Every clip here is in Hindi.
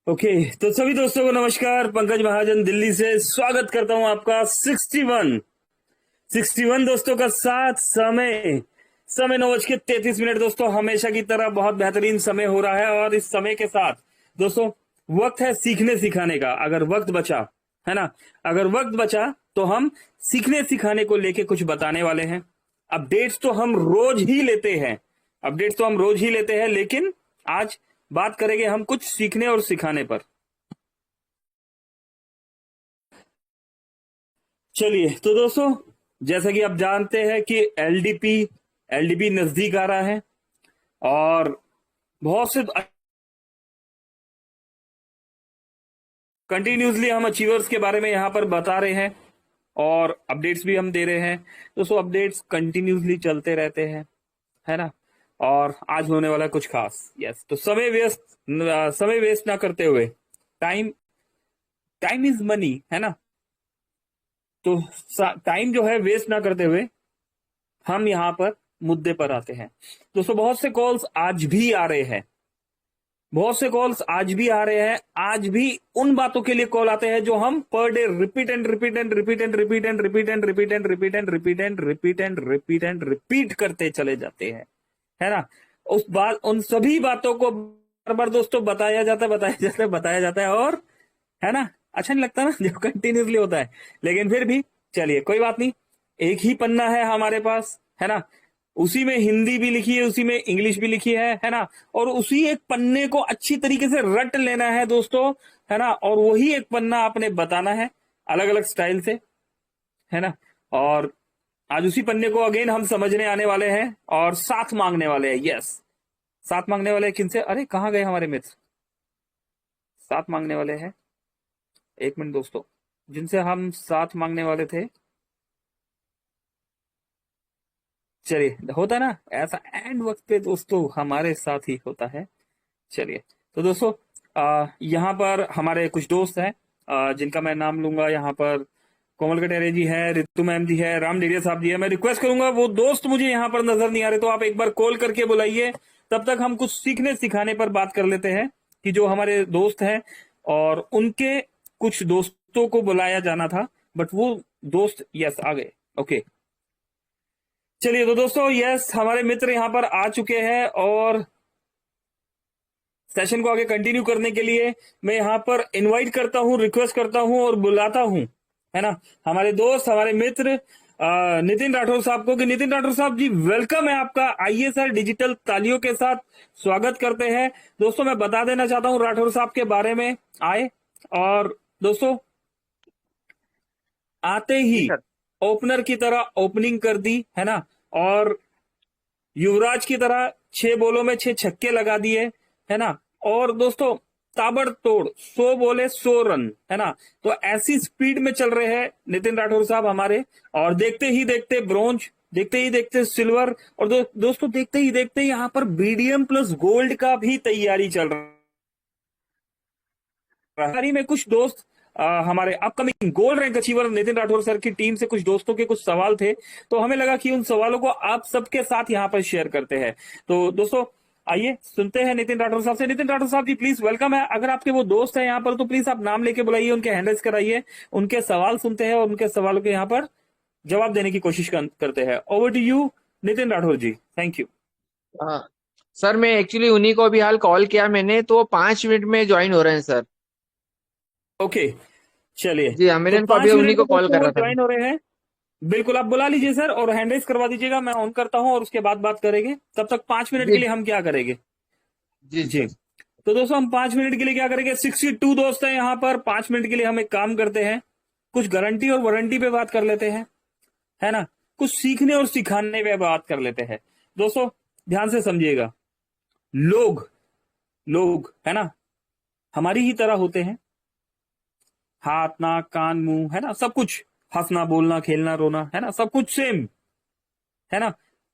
ओके। तो सभी दोस्तों को नमस्कार। पंकज महाजन दिल्ली से स्वागत करता हूं आपका 61 दोस्तों का साथ। समय समय 9:33। दोस्तों हमेशा की तरह बहुत बेहतरीन समय हो रहा है और इस समय के साथ दोस्तों वक्त है सीखने सिखाने का। अगर वक्त बचा है ना, अगर वक्त बचा तो हम सीखने सिखाने को लेके कुछ बताने वाले हैं। अपडेट्स तो हम रोज ही लेते हैं, लेकिन आज बात करेंगे हम कुछ सीखने और सिखाने पर। चलिए तो दोस्तों, जैसा कि आप जानते हैं कि एलडीपी नजदीक आ रहा है और बहुत से कंटिन्यूसली हम अचीवर्स के बारे में यहां पर बता रहे हैं और अपडेट्स भी हम दे रहे हैं। दोस्तों अपडेट्स कंटिन्यूसली चलते रहते हैं, है ना। और आज होने वाला है कुछ खास। यस, तो समय वेस्ट ना करते हुए, टाइम टाइम इज मनी, है ना। तो टाइम जो है वेस्ट ना करते हुए हम यहाँ पर मुद्दे पर आते हैं। दोस्तों बहुत से कॉल्स आज भी आ रहे हैं, आज भी उन बातों के लिए कॉल आते हैं जो हम पर डे रिपीट करते चले जाते हैं, है ना। उन सभी बातों को बार बार दोस्तों बताया जाता है और, है ना, अच्छा नहीं लगता ना जब कंटिन्यूसली होता है। लेकिन फिर भी चलिए कोई बात नहीं, एक ही पन्ना है हमारे पास, है ना। उसी में हिंदी भी लिखी है, उसी में इंग्लिश भी लिखी है ना। और उसी एक पन्ने को अच्छी तरीके से रट लेना है दोस्तों, है ना। और वही एक पन्ना आपने बताना है अलग अलग स्टाइल से, है ना। और आज उसी पन्ने को अगेन हम समझने आने वाले हैं और साथ मांगने वाले हैं। यस, साथ मांगने वाले हैं किनसे? अरे कहाँ गए हमारे मित्र? साथ मांगने वाले हैं, एक मिनट दोस्तों, जिनसे हम साथ मांगने वाले थे। चलिए, होता है ना ऐसा एंड वक्त पे दोस्तों, हमारे साथ ही होता है। चलिए तो दोस्तों, यहाँ पर हमारे कुछ दोस्त हैं जिनका मैं नाम लूंगा। यहाँ पर कोमल कटेरे जी है, रितु मैम जी है, राम डेरिया साहब जी है। मैं रिक्वेस्ट करूंगा, वो दोस्त मुझे यहाँ पर नजर नहीं आ रहे तो आप एक बार कॉल करके बुलाइए। तब तक हम कुछ सीखने सिखाने पर बात कर लेते हैं कि जो हमारे दोस्त हैं और उनके कुछ दोस्तों को बुलाया जाना था, बट वो दोस्त यस आ गए। ओके, चलिए तो दोस्तों, यस हमारे मित्र यहाँ पर आ चुके हैं और सेशन को आगे कंटिन्यू करने के लिए मैं यहाँ पर इनवाइट करता हूँ, रिक्वेस्ट करता हूँ और बुलाता हूँ, है ना, हमारे दोस्त, हमारे मित्र नितिन राठौर साहब को। कि नितिन राठौर साहब जी, वेलकम है आपका। आइए सर, डिजिटल तालियों के साथ स्वागत करते हैं। दोस्तों मैं बता देना चाहता हूँ राठौर साहब के बारे में। आए और दोस्तों आते जी ही सर। ओपनर की तरह ओपनिंग कर दी, है ना। और युवराज की तरह 6 बॉलों में 6 छक्के लगा दिए, है ना। और दोस्तों ताबड़तोड़ 100 बॉले 100 रन, है ना। तो ऐसी स्पीड में चल रहे हैं नितिन राठौर साहब हमारे। और देखते ही देखते ब्रोंज, देखते ही देखते सिल्वर, और दोस्तों देखते ही देखते यहाँ पर बीडीएम प्लस गोल्ड का भी तैयारी चल रहा है। तैयारी में कुछ दोस्त हमारे upcoming gold rank achiever Nitin Rathore sir की टीम से कुछ दोस्तों के कुछ सवाल थे, तो हमें लगा कि उन सवालों को आप सबके साथ यहाँ पर शेयर करते हैं। तो दोस्तों आइए सुनते हैं नितिन राठौर साहब से। नितिन राठौर साहब जी प्लीज वेलकम है। अगर आपके वो दोस्त है यहाँ पर तो प्लीज आप नाम लेके बुलाइए, उनके हैंडल्स कराइए, उनके सवाल सुनते हैं और उनके सवालों के यहाँ पर जवाब देने की कोशिश करते हैं। Over to you Nitin Rathore ji, thank you. हाँ सर, मैं एक्चुअली उन्हीं को अभी हाल कॉल किया मैंने, तो 5 मिनट में ज्वाइन हो रहे हैं सर। ओके, चलिए। जी हाँ, तो मैंने इनको अभी 5 मिनट उन्हीं में को कॉल दोस्तों कर वो रहा था। ज्वाइन हो रहे हैं। बिल्कुल, आप बुला लीजिए सर और हैंड राइज करवा दीजिएगा, मैं ऑन करता हूं और उसके बाद बात करेंगे। तब तक 5 मिनट के जी लिए हम क्या करेंगे? जी जी, सर। तो दोस्तों हम 5 मिनट के लिए क्या करेंगे? 62 दोस्त हैं यहाँ पर। 5 मिनट के लिए हम एक काम करते हैं, कुछ गारंटी और वारंटी पे बात कर लेते हैं, है ना। कुछ सीखने और सिखाने पे बात कर लेते हैं। दोस्तों ध्यान से समझिएगा, लोग लोग है ना हमारी ही तरह होते हैं। हाथ नाक कान मुंह, है ना, सब कुछ, हंसना बोलना खेलना रोना, है ना, सब कुछ सेम, है ना।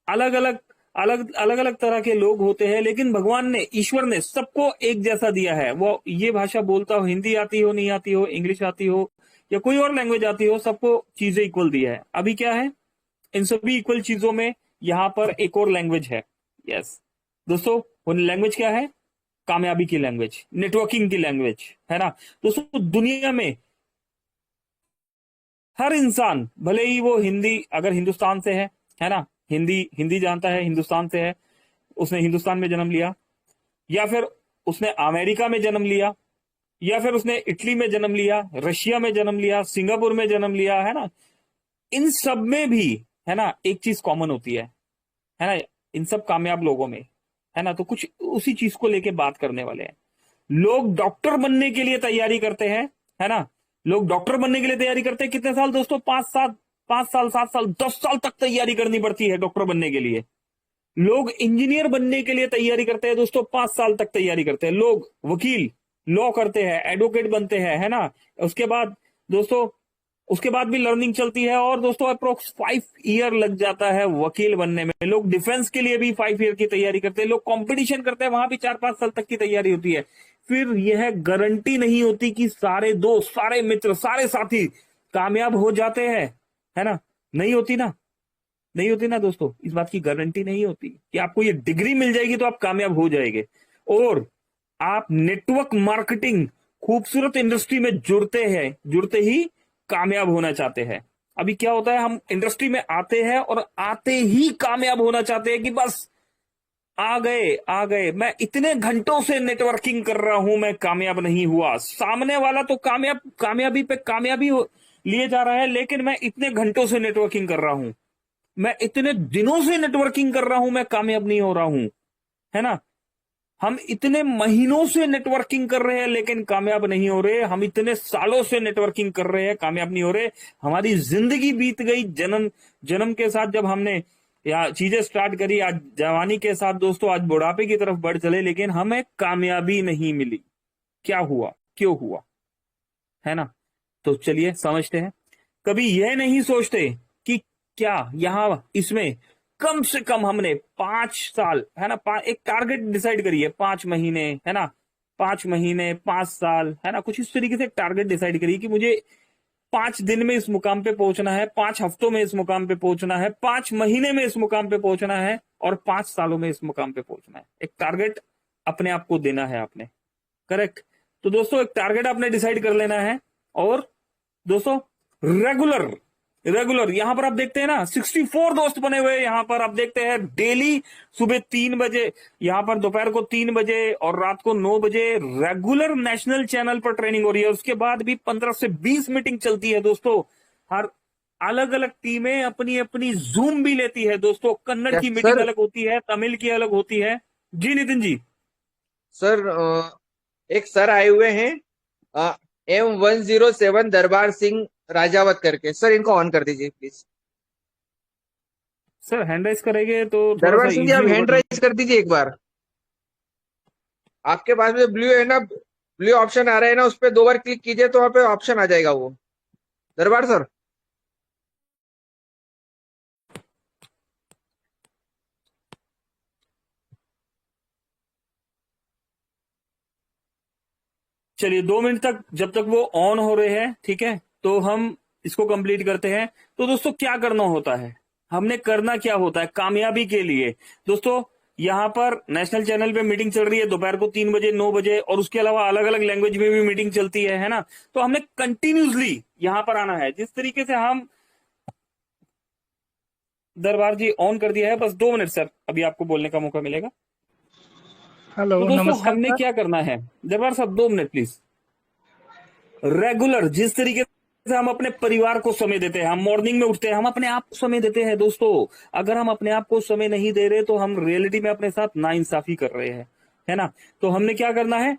अलग अलग अलग अलग तरह के लोग होते हैं, लेकिन भगवान ने, ईश्वर ने सबको एक जैसा दिया है। वो ये भाषा बोलता हो, हिंदी आती हो नहीं आती हो, इंग्लिश आती हो या कोई और लैंग्वेज आती हो, सबको चीजें इक्वल दिया है। अभी क्या है, इन सभी इक्वल चीजों में यहाँ पर एक और लैंग्वेज है। यस दोस्तों, वो लैंग्वेज क्या है? कामयाबी की लैंग्वेज, नेटवर्किंग की लैंग्वेज, है ना दोस्तों। दुनिया में हर इंसान, भले ही वो हिंदी, अगर हिंदुस्तान से है ना, हिंदी हिंदी जानता है, हिंदुस्तान से है, उसने हिंदुस्तान में जन्म लिया, या फिर उसने अमेरिका में जन्म लिया, या फिर उसने इटली में जन्म लिया, रशिया में जन्म लिया, सिंगापुर में जन्म लिया, है ना, इन सब में भी, है ना, एक चीज कॉमन होती है ना, इन सब कामयाब लोगों में, है ना, तो कुछ उसी चीज को लेके बात करने वाले हैं। लोग डॉक्टर बनने के लिए तैयारी करते हैं, है ना, लोग डॉक्टर बनने के लिए तैयारी करते हैं, कितने साल दोस्तों, 5 साल 7 साल 10 साल तक तैयारी करनी पड़ती है डॉक्टर बनने के लिए। लोग इंजीनियर बनने के लिए तैयारी करते हैं दोस्तों, 5 साल तक तैयारी करते हैं। लोग वकील, लॉ करते हैं, एडवोकेट बनते हैं, है ना, उसके बाद दोस्तों, उसके बाद भी लर्निंग चलती है, और दोस्तों अप्रोक्स 5 ईयर लग जाता है वकील बनने में। लोग डिफेंस के लिए भी 5 ईयर की तैयारी करते हैं, लोग कंपटीशन करते हैं, वहां भी 4-5 साल तक की तैयारी होती है। फिर यह गारंटी नहीं होती कि सारे दोस्त, सारे मित्र, सारे साथी कामयाब हो जाते हैं, है ना, नहीं होती ना, नहीं होती ना दोस्तों, इस बात की गारंटी नहीं होती कि आपको ये डिग्री मिल जाएगी तो आप कामयाब हो जाएंगे, और आप नेटवर्क मार्केटिंग खूबसूरत इंडस्ट्री में जुड़ते ही कामयाब होना चाहते हैं। अभी क्या होता है, हम इंडस्ट्री में आते हैं और आते ही कामयाब होना चाहते हैं कि बस आ गए, मैं इतने घंटों से नेटवर्किंग कर रहा हूं, मैं कामयाब नहीं हुआ। सामने वाला तो कामयाबी पे कामयाबी लिए जा रहा है, लेकिन मैं इतने घंटों से नेटवर्किंग कर रहा हूं, मैं इतने दिनों से नेटवर्किंग कर रहा हूं, मैं कामयाब नहीं हो रहा हूं, है ना। हम इतने महीनों से नेटवर्किंग कर रहे हैं लेकिन कामयाब नहीं हो रहे, हम इतने सालों से नेटवर्किंग कर रहे हैं, कामयाब नहीं हो रहे। हमारी जिंदगी बीत गई, जन्म जन्म के साथ जब हमने या चीजें स्टार्ट करी, आज जवानी के साथ दोस्तों, आज बुढ़ापे की तरफ बढ़ चले, लेकिन हमें कामयाबी नहीं मिली। क्या हुआ, क्यों हुआ, है ना। तो चलिए समझते हैं। कभी यह नहीं सोचते कि क्या यहां इसमें कम से कम हमने 5 साल, है ना, एक टारगेट डिसाइड करिए, 5 महीने, है ना, 5 महीने, 5 साल, है ना, कुछ इस तरीके से एक टारगेट डिसाइड करिए कि मुझे 5 दिन में इस मुकाम पे पहुंचना है, 5 हफ्तों में इस मुकाम पे पहुंचना है, 5 महीने में इस मुकाम पे पहुंचना है, और 5 सालों में इस मुकाम पे पहुंचना है। एक टारगेट अपने आप को देना है आपने, करेक्ट। तो दोस्तों एक टारगेट आपने डिसाइड कर लेना है, और दोस्तों रेगुलर रेगुलर यहां पर आप देखते हैं ना, 64 दोस्त बने हुए यहां पर आप देखते हैं। डेली सुबह 3 बजे, यहां पर दोपहर को 3 बजे और रात को 9 बजे रेगुलर नेशनल चैनल पर ट्रेनिंग हो रही है। उसके बाद भी 15 से 20 मीटिंग चलती है दोस्तों। हर अलग अलग टीमें अपनी अपनी जूम भी लेती है दोस्तों। कन्नड़ की मीटिंग सर, अलग होती है, तमिल की अलग होती है। जी नितिन जी। सर एक सर आए हुए हैं, M107 दरबार सिंह राजावत करके, सर इनको ऑन कर दीजिए प्लीज। सर हैंड राइज करेंगे तो थोड़ा सा दरबार सिंह जी, इजी आप होगा हैंड राइज कर दीजिए एक बार। आपके पास में ब्लू है ना, ब्लू ऑप्शन आ रहा है ना, उस पर 2 बार क्लिक कीजिए तो वहां पे ऑप्शन आ जाएगा वो। दरबार सर। चलिए 2 मिनट तक जब तक वो ऑन हो रहे हैं, ठीक है, तो हम इसको कंप्लीट करते हैं। तो दोस्तों क्या करना होता है, हमने करना क्या होता है कामयाबी के लिए दोस्तों। यहां पर नेशनल चैनल पे मीटिंग चल रही है दोपहर को 3 बजे, 9 बजे, और उसके अलावा अलग अलग लैंग्वेज में भी मीटिंग चलती है ना। तो हमने कंटिन्यूसली यहां पर आना है, जिस तरीके से हम, दरबार जी ऑन कर दिया है, बस 2 मिनट सर अभी आपको बोलने का मौका मिलेगा। हेलो, तो दोस्तों नमस्कार हमने सर। क्या करना है, दरबार साहब 2 मिनट प्लीज। रेगुलर जिस तरीके से हम अपने परिवार को समय देते हैं, हम मॉर्निंग में उठते हैं, हम अपने आप को समय देते हैं दोस्तों। अगर हम अपने आप को समय नहीं दे रहे तो हम रियलिटी में अपने साथ नाइंसाफी कर रहे हैं, है ना। तो हमने क्या करना है,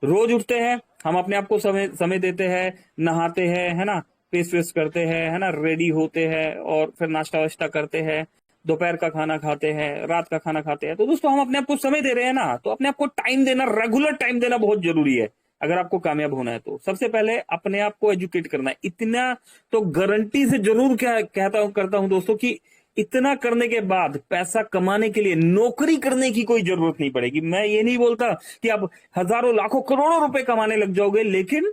रोज उठते हैं, हम अपने आप को समय देते हैं, नहाते हैं, है ना, फेस वेस करते हैं, है ना, रेडी होते हैं, और फिर नाश्ता वाश्ता करते हैं, दोपहर का खाना खाते हैं, रात का खाना खाते हैं। तो दोस्तों हम अपने आप को समय दे रहे हैं ना, तो अपने आप को टाइम देना, रेगुलर टाइम देना बहुत जरूरी है। अगर आपको कामयाब होना है तो सबसे पहले अपने आप को एजुकेट करना है। इतना तो गारंटी से जरूर करता हूं दोस्तों कि इतना करने के बाद पैसा कमाने के लिए नौकरी करने की कोई जरूरत नहीं पड़ेगी। मैं ये नहीं बोलता कि आप हजारों लाखों करोड़ों रुपए कमाने लग जाओगे, लेकिन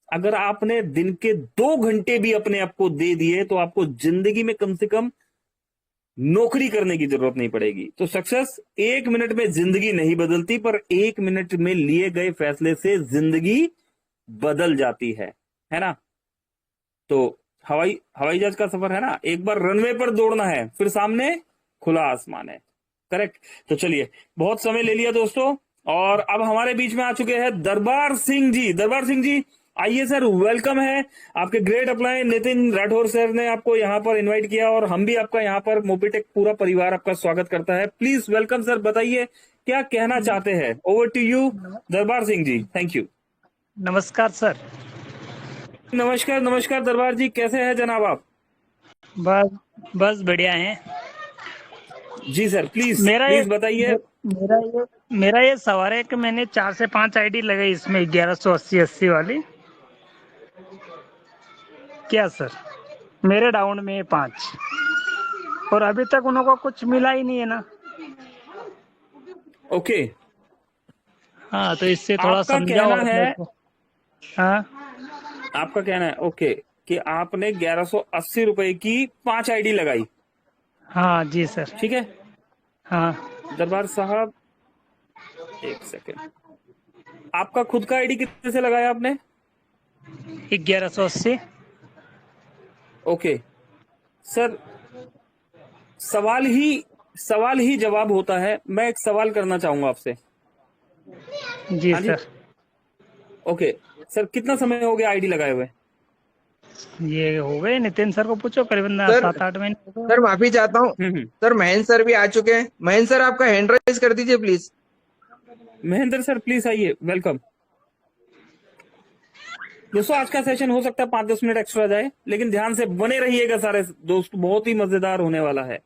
अगर आपने दिन के 2 घंटे भी अपने आप को दे दिए तो आपको जिंदगी में कम से कम नौकरी करने की जरूरत नहीं पड़ेगी। तो सक्सेस 1 मिनट में जिंदगी नहीं बदलती, पर 1 मिनट में लिए गए फैसले से जिंदगी बदल जाती है ना। तो हवाई हवाई जहाज का सफर है ना, एक बार रनवे पर दौड़ना है, फिर सामने खुला आसमान है। करेक्ट। तो चलिए, बहुत समय ले लिया दोस्तों, और अब हमारे बीच में आ चुके हैं दरबार सिंह जी। दरबार सिंह जी आइए सर, वेलकम है। आपके great apply Nitin Rathore sir ने आपको यहाँ पर इनवाइट किया, और हम भी आपका यहाँ पर मोबिटेक पूरा परिवार आपका स्वागत करता है। प्लीज वेलकम सर, बताइए क्या कहना चाहते हैं। Over to you Darbar Singh ji. Thank you. नमस्कार सर। नमस्कार नमस्कार दरबार जी, कैसे हैं जनाब आप। बस बस बढ़िया है। जी सर, प्लीज मेरा ये प्लीज बताइए। मेरा ये सवाल है कि मैंने 4 से 5 आईडी लगाई इसमें 1180 वाली। क्या सर, मेरे डाउन में 5, और अभी तक उनको कुछ मिला ही नहीं है ना। ओके, हाँ, तो इससे थोड़ा आपका समझाओ कहना आप है, मेरे को। हाँ आपका कहना है ओके कि आपने 1180 रुपए की 5 आईडी लगाई। हाँ जी सर। ठीक है हाँ, दरबार साहब, एक सेकेंड, आपका खुद का आईडी कितने से लगाया आपने। 1180। ओके सर, सवाल ही जवाब होता है। मैं एक सवाल करना चाहूंगा आपसे। जी हाँ जी, सर। ओके सर, कितना समय हो गया आईडी लगाए हुए। ये हो गए, नितिन सर को पूछो, करीबन सर 7-8 महीने हो गए। सर माफी चाहता हूँ। हम्म। सर महेंद्र सर भी आ चुके हैं। महेंद्र सर आपका हैंड राइज कर दीजिए प्लीज। महेंद्र सर प्लीज आइए, वेलकम। दोस्तों आज का सेशन हो सकता है 5-10 मिनट एक्स्ट्रा जाए, लेकिन ध्यान से बने रहिएगा सारे दोस्त, बहुत ही मजेदार होने वाला है।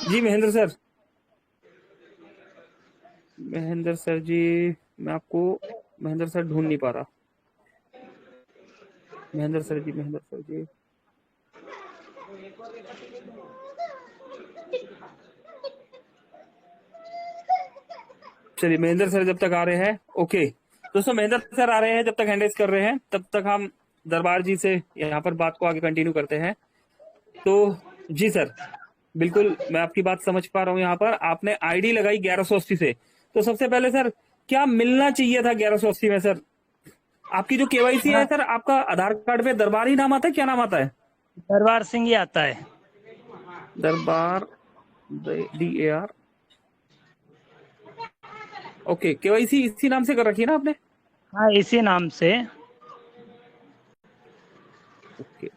जी महेंद्र सर, महेंद्र सर जी, मैं आपको महेंद्र सर ढूंढ नहीं पा रहा। महेंद्र सर जी, महेंद्र सर जी, चलिए महेंद्र सर जब तक आ रहे हैं। ओके दोस्तों, महेंद्र सर आ रहे हैं, जब तक हैंड रेज कर रहे हैं तब तक हम दरबार जी से यहाँ पर बात को आगे कंटिन्यू करते हैं। तो जी सर, बिल्कुल मैं आपकी बात समझ पा रहा हूँ। यहाँ पर आपने आईडी लगाई 1180 से, तो सबसे पहले सर क्या मिलना चाहिए था 1180 में। सर आपकी जो केवाईसी है सर, आपका आधार कार्ड पे दरबार ही नाम आता है, क्या नाम आता है। दरबार सिंह ही आता है। दरबार, DAR। ओके, केवाईसी इसी नाम से कर रखी है ना आपने। हाँ, इसी नाम से। ओके,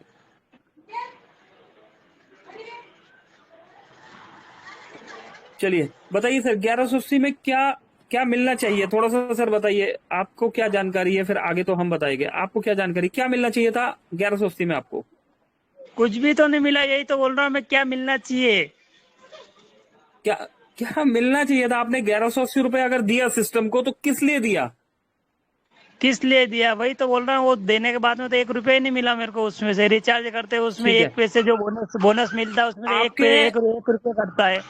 चलिए बताइए सर 1180 में क्या क्या मिलना चाहिए, थोड़ा सा सर बताइए। आपको क्या जानकारी है, फिर आगे तो हम बताएंगे। आपको क्या जानकारी, क्या मिलना चाहिए था 1180 में आपको। कुछ भी तो नहीं मिला, यही तो बोल रहा हूँ मैं, क्या मिलना चाहिए। क्या क्या मिलना चाहिए था। आपने 1180 रुपए अगर दिया सिस्टम को, तो किस लिए दिया। किस लिए दिया, वही तो बोल रहा हूँ। वो देने के बाद में तो 1 रुपया ही नहीं मिला मेरे को। उसमें से रिचार्ज करते हैं, उसमें ठीक है, 1 पैसे जो बोनस मिलता है, उसमें से आपके एक रुपया कटता है।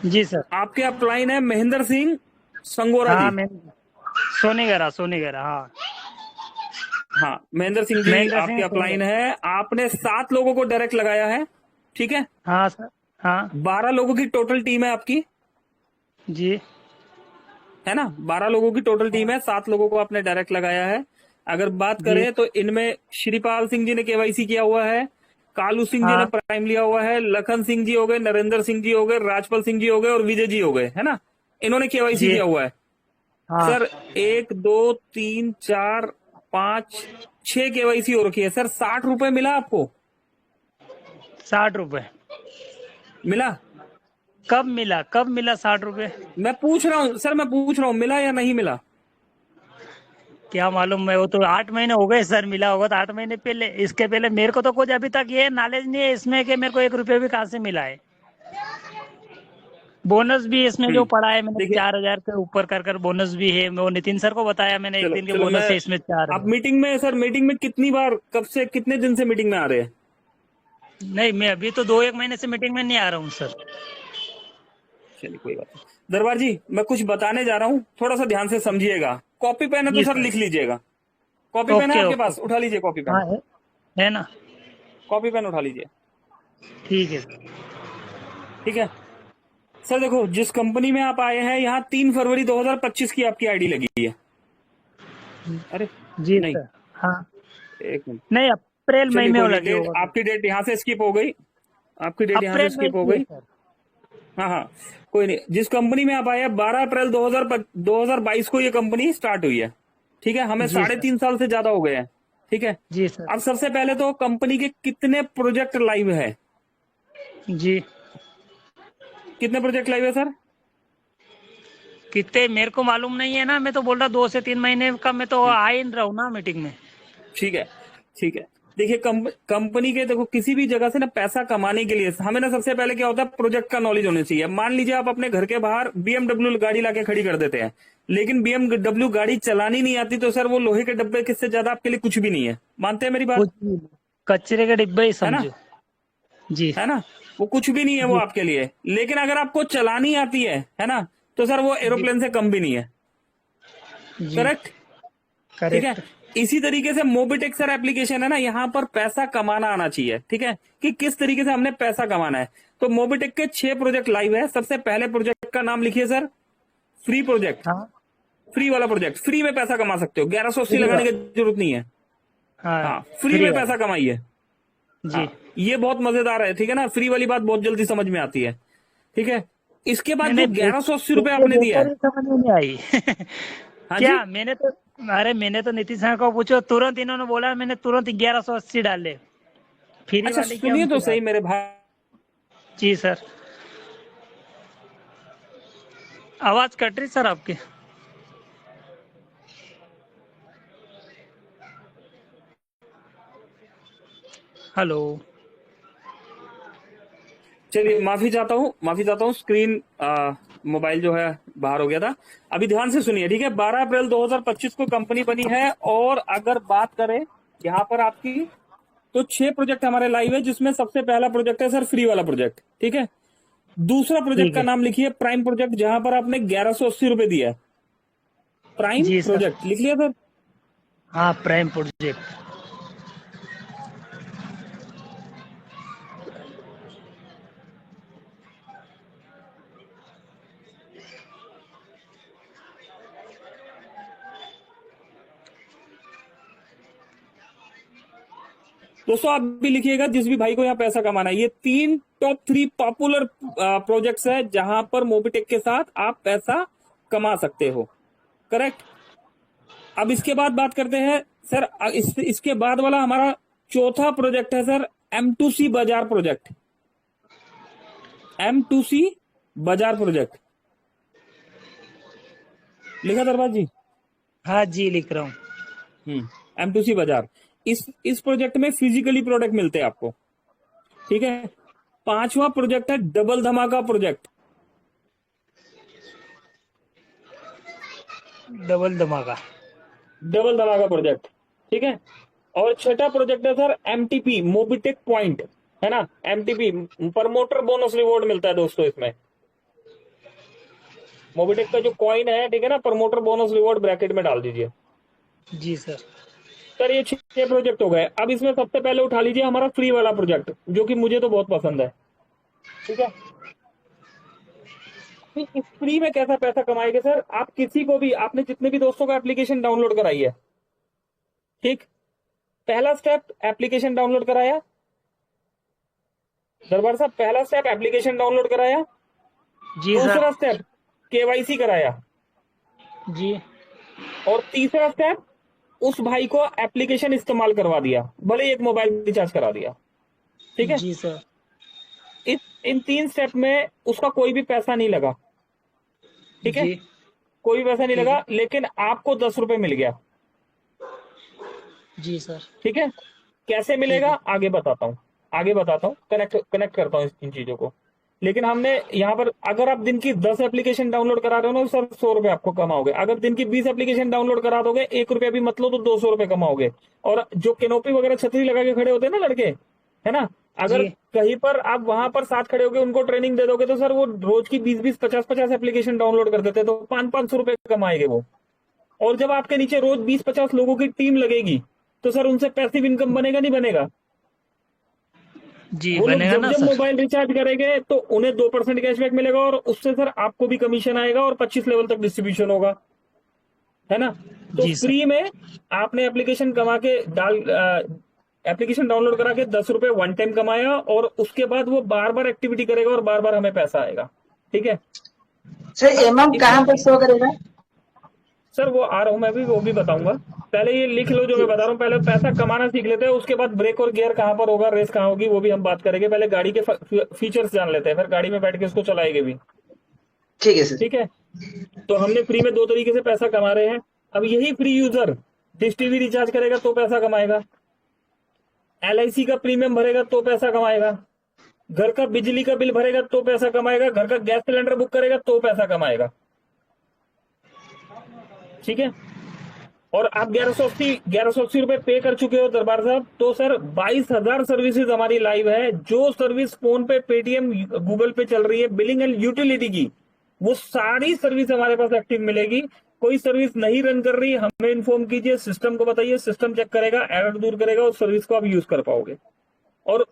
जी सर। आपके अपलाइन है महेंद्र सिंह संगोरा हाँ, जी। मैं सोनीगरा। हाँ, हाँ महेंद्र सिंह जी महेंद्र आपके सिंह अपलाइन सोनीगरा। है। आपने 7 लोगों को डायरेक्ट लगाया है, ठीक है। हाँ सर। हाँ 12 लोगों की टोटल टीम है आपकी, जी। है ना। 12 लोगों की टोटल टीम है, 7 लोगों को आपने डायरेक्ट लगाया है। अगर बात जी करें तो इनमें श्रीपाल सिंह जी ने केवाईसी किया हुआ है, कालू सिंह जी ने हाँ प्राइम लिया हुआ है, लखन सिंह जी हो गए, नरेंद्र सिंह जी हो गए, राजपाल सिंह जी हो गए, और विजय जी हो गए, है ना। इन्होंने केवाईसी जी। किया हुआ है। हाँ, सर 1 2 3 4 5 6 केवाईसी हो रखी है सर। 60 रुपए मिला आपको, 60 रुपए मिला। कब मिला 60 रुपए। मैं पूछ रहा हूँ सर, मैं पूछ रहा हूँ मिला या नहीं मिला। क्या मालूम, मैं वो तो 8 महीने हो गए सर। मिला होगा तो 8 महीने पहले। इसके पहले मेरे को तो कुछ अभी तक ये नॉलेज नहीं है इसमें कि मेरे को 1 रुपया भी कहाँ से मिला है। बोनस भी इसमें जो पड़ा है मैंने, देखिए 4,000 के ऊपर कर बोनस भी है। वो नितिन सर को बताया मैंने एक चलो दिन के, चलो, बोनस मैं है इसमें 4 आप मीटिंग में सर, मीटिंग में कितनी बार, कब से कितने दिन से मीटिंग में आ रहे हैं। नहीं, मैं अभी तो 2-1 महीने से मीटिंग में नहीं आ रहा हूँ सर। चलिए कोई बात नहीं। दरबार जी मैं कुछ बताने जा रहा हूँ, थोड़ा सा ध्यान से समझिएगा। कॉपी पेन है तो जी सर सर। लिख लीजिएगा। कॉपी पेन है ओके आपके ओके। पास, उठा लीजिए कॉपी पेन। हाँ है ना। कॉपी पेन उठा लीजिए। ठीक है सर। ठीक है सर। देखो, जिस कंपनी में आप आए हैं, यहाँ 3 फरवरी 2025 की आपकी आईडी लगी है। अरे जी नहीं, सर। हाँ, एक मिनट। नहीं अप्रैल मई चलिए में वो कोई नहीं, लगी डेट होगा सर। आपकी डेट यहाँ से स्किप हो गई। आपकी डेट यहाँ से अप्रैल मई स्किप हो की है गई। सर। हाँ हाँ, कोई नहीं। जिस कंपनी में आप आए हैं, 12 अप्रैल 2022 को ये कंपनी स्टार्ट हुई है। ठीक है, हमें जी सर। 3.5 साल से ज्यादा हो गए हैं। ठीक है। जी सर। अब सबसे पहले तो कंपनी के कितने प्रोजेक्ट लाइव है? जी, कितने प्रोजेक्ट लाइव है सर? कितने मेरे को मालूम नहीं है ना, मैं तो बोल रहा 2 से 3 महीने का, मैं तो आ ही नहीं रहा हूँ ना मीटिंग में। ठीक है, ठीक है। देखिए, कंपनी के, देखो, किसी भी जगह से ना पैसा कमाने के लिए हमें ना सबसे पहले क्या होता है, प्रोजेक्ट का नॉलेज होना चाहिए। मान लीजिए आप अपने घर के बाहर BMW गाड़ी लाके खड़ी कर देते हैं, लेकिन BMW गाड़ी चलानी नहीं आती, तो सर वो लोहे के डब्बे किससे ज्यादा आपके लिए कुछ भी नहीं है। मानते हैं मेरी बात? कुछ भी नहीं, कचरे के डिब्बे ही है ना? समझो। जी। है ना? वो कुछ भी नहीं है वो जी। आपके लिए। लेकिन अगर आपको चलानी आती है ना, तो सर वो जी। एरोप्लेन से कम भी नहीं है। जी। करेक्ट? ठीक है। करेक्ट। इसी तरीके से मोबिटेक सर एप्लीकेशन है ना, यहाँ पर पैसा कमाना आना चाहिए। ठीक है, कि किस तरीके से हमने पैसा कमाना है। तो मोबिटेक के 6 प्रोजेक्ट लाइव है। सबसे पहले प्रोजेक्ट का नाम लिखिए सर, फ्री प्रोजेक्ट। हाँ। फ्री वाला प्रोजेक्ट, फ्री में पैसा कमा सकते हो, 1180 फ्री लगाने वाला। की जरूरत नहीं है। हाँ, हाँ, फ्री फ्री में वाला। पैसा कमाइए। जी। हाँ, ये बहुत मजेदार है। ठीक है ना, फ्री वाली बात बहुत जल्दी समझ में आती है। ठीक है। इसके नहीं बाद जो नहीं, 1180 रुपए देखे आपने दिया देकर है। ही समझ में नहीं आई। हाँ जी। क्या मैंने तो नीतीश सर को पूछो, तुरंत इन्होंने बोला, मैंने तुरंत 1180 डाले। फ्री अच्छा वाले क्या सुनिए उनके तो पास। सही मेरे भाई। जी सर। आवाज कट रही सर आपकी। हेलो। चलिए, माफी चाहता हूँ। स्क्रीन मोबाइल जो है बाहर हो गया था। अभी ध्यान से सुनिए। ठीक है, 12 अप्रैल 2025 को कंपनी बनी है। और अगर बात करें यहाँ पर आपकी, तो 6 प्रोजेक्ट हमारे लाइव है, जिसमें सबसे पहला प्रोजेक्ट है सर फ्री वाला प्रोजेक्ट। ठीक है। दूसरा प्रोजेक्ट ठीक का है। नाम लिखिए प्राइम प्रोजेक्ट, जहां पर आपने 1180 रुपए दिया है। प्राइम जी सर। प्रोजेक्ट लिख लिया सर? हाँ, प्राइम प्रोजेक्ट। दोस्तों, आप भी लिखिएगा, जिस भी भाई को यहाँ पैसा कमाना है। ये 3 टॉप 3 पॉपुलर प्रोजेक्ट्स है, जहां पर मोबिटेक के साथ आप पैसा कमा सकते हो। करेक्ट। अब इसके बाद बात करते हैं सर, इसके बाद वाला हमारा चौथा प्रोजेक्ट है सर, M2C बाजार प्रोजेक्ट। M2C बाजार प्रोजेक्ट लिखा दरबार जी? हाँ जी, लिख रहा हूँ। M2C बाजार। इस प्रोजेक्ट में फिजिकली प्रोडक्ट मिलते हैं आपको। ठीक है। पांचवा प्रोजेक्ट है डबल धमाका प्रोजेक्ट। डबल धमाका। डबल धमाका प्रोजेक्ट। ठीक है। और छठा प्रोजेक्ट है सर MTP मोबिटेक पॉइंट, है ना? MTP प्रमोटर बोनस रिवॉर्ड मिलता है दोस्तों इसमें। मोबिटेक का जो कॉइन है, ठीक है ना, प्रमोटर बोनस रिवॉर्ड ब्रैकेट में डाल दीजिए। जी सर। सर ये 6 प्रोजेक्ट हो गए। अब इसमें सबसे पहले उठा लीजिए हमारा फ्री वाला प्रोजेक्ट, जो कि मुझे तो बहुत पसंद है। ठीक है। इस फ्री में कैसा पैसा कमाएंगे सर? आप किसी को भी, आपने जितने भी दोस्तों का एप्लीकेशन डाउनलोड कराई है, ठीक, पहला स्टेप एप्लीकेशन डाउनलोड कराया दरबार साहब, पहला स्टेप एप्लीकेशन डाउनलोड कराया। जी सर। दूसरा स्टेप KYC कराया। जी। और तीसरा स्टेप उस भाई को एप्लीकेशन इस्तेमाल करवा दिया, भले ही एक मोबाइल रिचार्ज करा दिया। ठीक है। जी सर। इन 3 स्टेप में उसका कोई भी पैसा नहीं लगा। ठीक है। जी। कोई भी पैसा नहीं ठीक लगा, है। लेकिन आपको 10 रुपए मिल गया। जी सर। ठीक है। कैसे ठीक मिलेगा है। आगे बताता हूँ। कनेक्ट करता हूँ इन चीजों को। लेकिन हमने यहाँ पर, अगर आप दिन की 10 एप्लीकेशन डाउनलोड करा रहे हो ना, तो सर 100 रुपए आपको कमाओगे। अगर दिन की 20 एप्लीकेशन डाउनलोड करा दोगे, 1 रुपया भी मत लो, तो 200 रुपए कमाओगे। और जो कैनोपी वगैरह छतरी लगा के खड़े होते हैं ना लड़के, है ना, अगर जी। कहीं पर आप वहां पर साथ खड़े होगे, उनको ट्रेनिंग दे दोगे, तो सर वो रोज की 20-20 50-50 एप्लीकेशन डाउनलोड कर देते हैं, तो 500-500 रुपए कमाएंगे वो। और जब आपके नीचे रोज 20-50 लोगों की टीम लगेगी, तो सर उनसे पैसिव इनकम बनेगा नहीं बनेगा? जी वो लोग बनेगा जब ना जब सर। मोबाइल रिचार्ज करेंगे तो उन्हें 2% कैशबैक मिलेगा और उससे सर आपको भी कमीशन आएगा और 25 लेवल तक डिस्ट्रीब्यूशन होगा, है ना। तो जी सर। फ्री में आपने एप्लीकेशन कमा के एप्लीकेशन डाउनलोड करा के 10 रुपए वन टाइम कमाया और उसके बाद वो बार बार एक्टिविटी करेगा और बार बार हमें पैसा आएगा, ठीक है। सर अब अमाउंट इसमें कहाँ पर शो करेगा? सर वो आ रहा हूं, मैं भी वो भी बताऊंगा। पहले ये लिख लो जो मैं बता रहा हूँ, पहले पैसा कमाना सीख लेते हैं, उसके बाद ब्रेक और गियर कहाँ पर होगा, रेस कहाँ होगी, वो भी हम बात करेंगे। पहले गाड़ी के फीचर्स जान लेते हैं, फिर गाड़ी में बैठ के उसको चलाएंगे भी, ठीक है सर। ठीक है। तो हमने फ्री में दो तरीके से पैसा कमा रहे हैं। अब यही free user dish TV recharge करेगा तो पैसा कमाएगा, LIC का प्रीमियम भरेगा तो पैसा कमाएगा, घर का बिजली का बिल भरेगा तो पैसा कमाएगा, घर का गैस सिलेंडर बुक करेगा तो पैसा कमाएगा, ठीक है। और आप 1180 रुपए पे कर चुके हो दरबार साहब, तो सर 22,000 सर्विसेज हमारी लाइव है। जो सर्विस फोन पे, पेटीएम, गूगल पे चल रही है, बिलिंग एंड यूटिलिटी की, वो सारी सर्विस हमारे पास एक्टिव मिलेगी। कोई सर्विस नहीं रन कर रही, हमें इन्फॉर्म कीजिए, सिस्टम को बताइए, सिस्टम चेक करेगा, एरर दूर करेगा, उस सर्विस को आप यूज कर पाओगे। और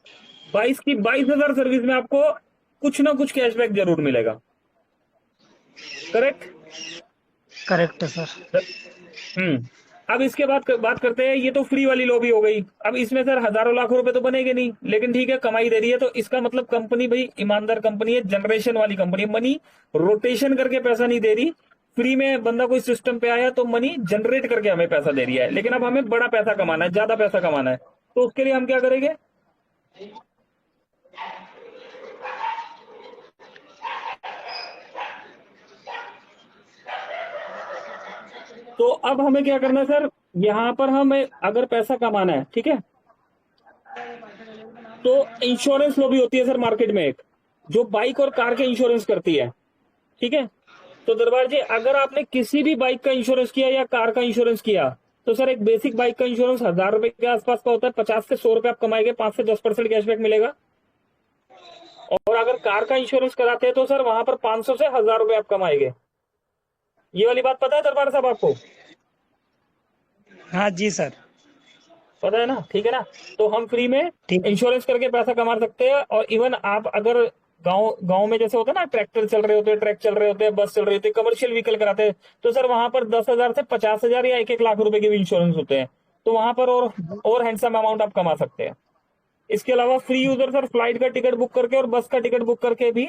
22,000 सर्विस में आपको कुछ ना कुछ कैशबैक जरूर मिलेगा, करेक्ट। करेक्ट है सर। अब इसके बाद बात करते हैं, ये तो फ्री वाली लॉबी हो गई। अब इसमें सर हजारों लाखों रुपए तो बनेंगे नहीं, लेकिन ठीक है कमाई दे रही है, तो इसका मतलब कंपनी भाई ईमानदार कंपनी है, जनरेशन वाली कंपनी है। मनी रोटेशन करके पैसा नहीं दे रही, फ्री में बंदा कोई सिस्टम पे आया तो मनी जनरेट करके हमें पैसा दे रही है। लेकिन अब हमें बड़ा पैसा कमाना है, ज्यादा पैसा कमाना है, तो उसके लिए हम क्या करेंगे। तो अब हमें क्या करना है सर, यहां पर हमें अगर पैसा कमाना है, ठीक है, तो इंश्योरेंस लॉबी होती है सर मार्केट में एक, जो बाइक और कार के इंश्योरेंस करती है, ठीक है। तो दरबार जी, अगर आपने किसी भी बाइक का इंश्योरेंस किया या कार का इंश्योरेंस किया, तो सर एक बेसिक बाइक का इंश्योरेंस 1,000 रुपए के आसपास का होता है। 50 से 100 रुपए आप कमाएंगे, 5 से 10% कैशबैक मिलेगा। और अगर कार का इंश्योरेंस कराते हैं तो सर वहां पर 500 से 1,000 रुपए आप कमाएंगे। ये वाली बात पता है दरबार साहब आपको? हाँ जी सर। पता है ना, ठीक है ना। तो हम फ्री में ठीक। इंश्योरेंस करके पैसा कमा सकते हैं। और इवन आप अगर गांव गांव में जैसे होता है ना, ट्रैक्टर चल रहे होते हैं, ट्रक चल रहे होते हैं, बस चल रही होती है, कमर्शियल व्हीकल कराते हैं, तो सर वहां पर 10,000 से 50,000 या 1-1 लाख रुपए के भी इंश्योरेंस होते हैं। तो वहां पर और हैंडसम अमाउंट आप कमा सकते हैं। इसके अलावा फ्री यूजर सर फ्लाइट का टिकट बुक करके और बस का टिकट बुक करके भी,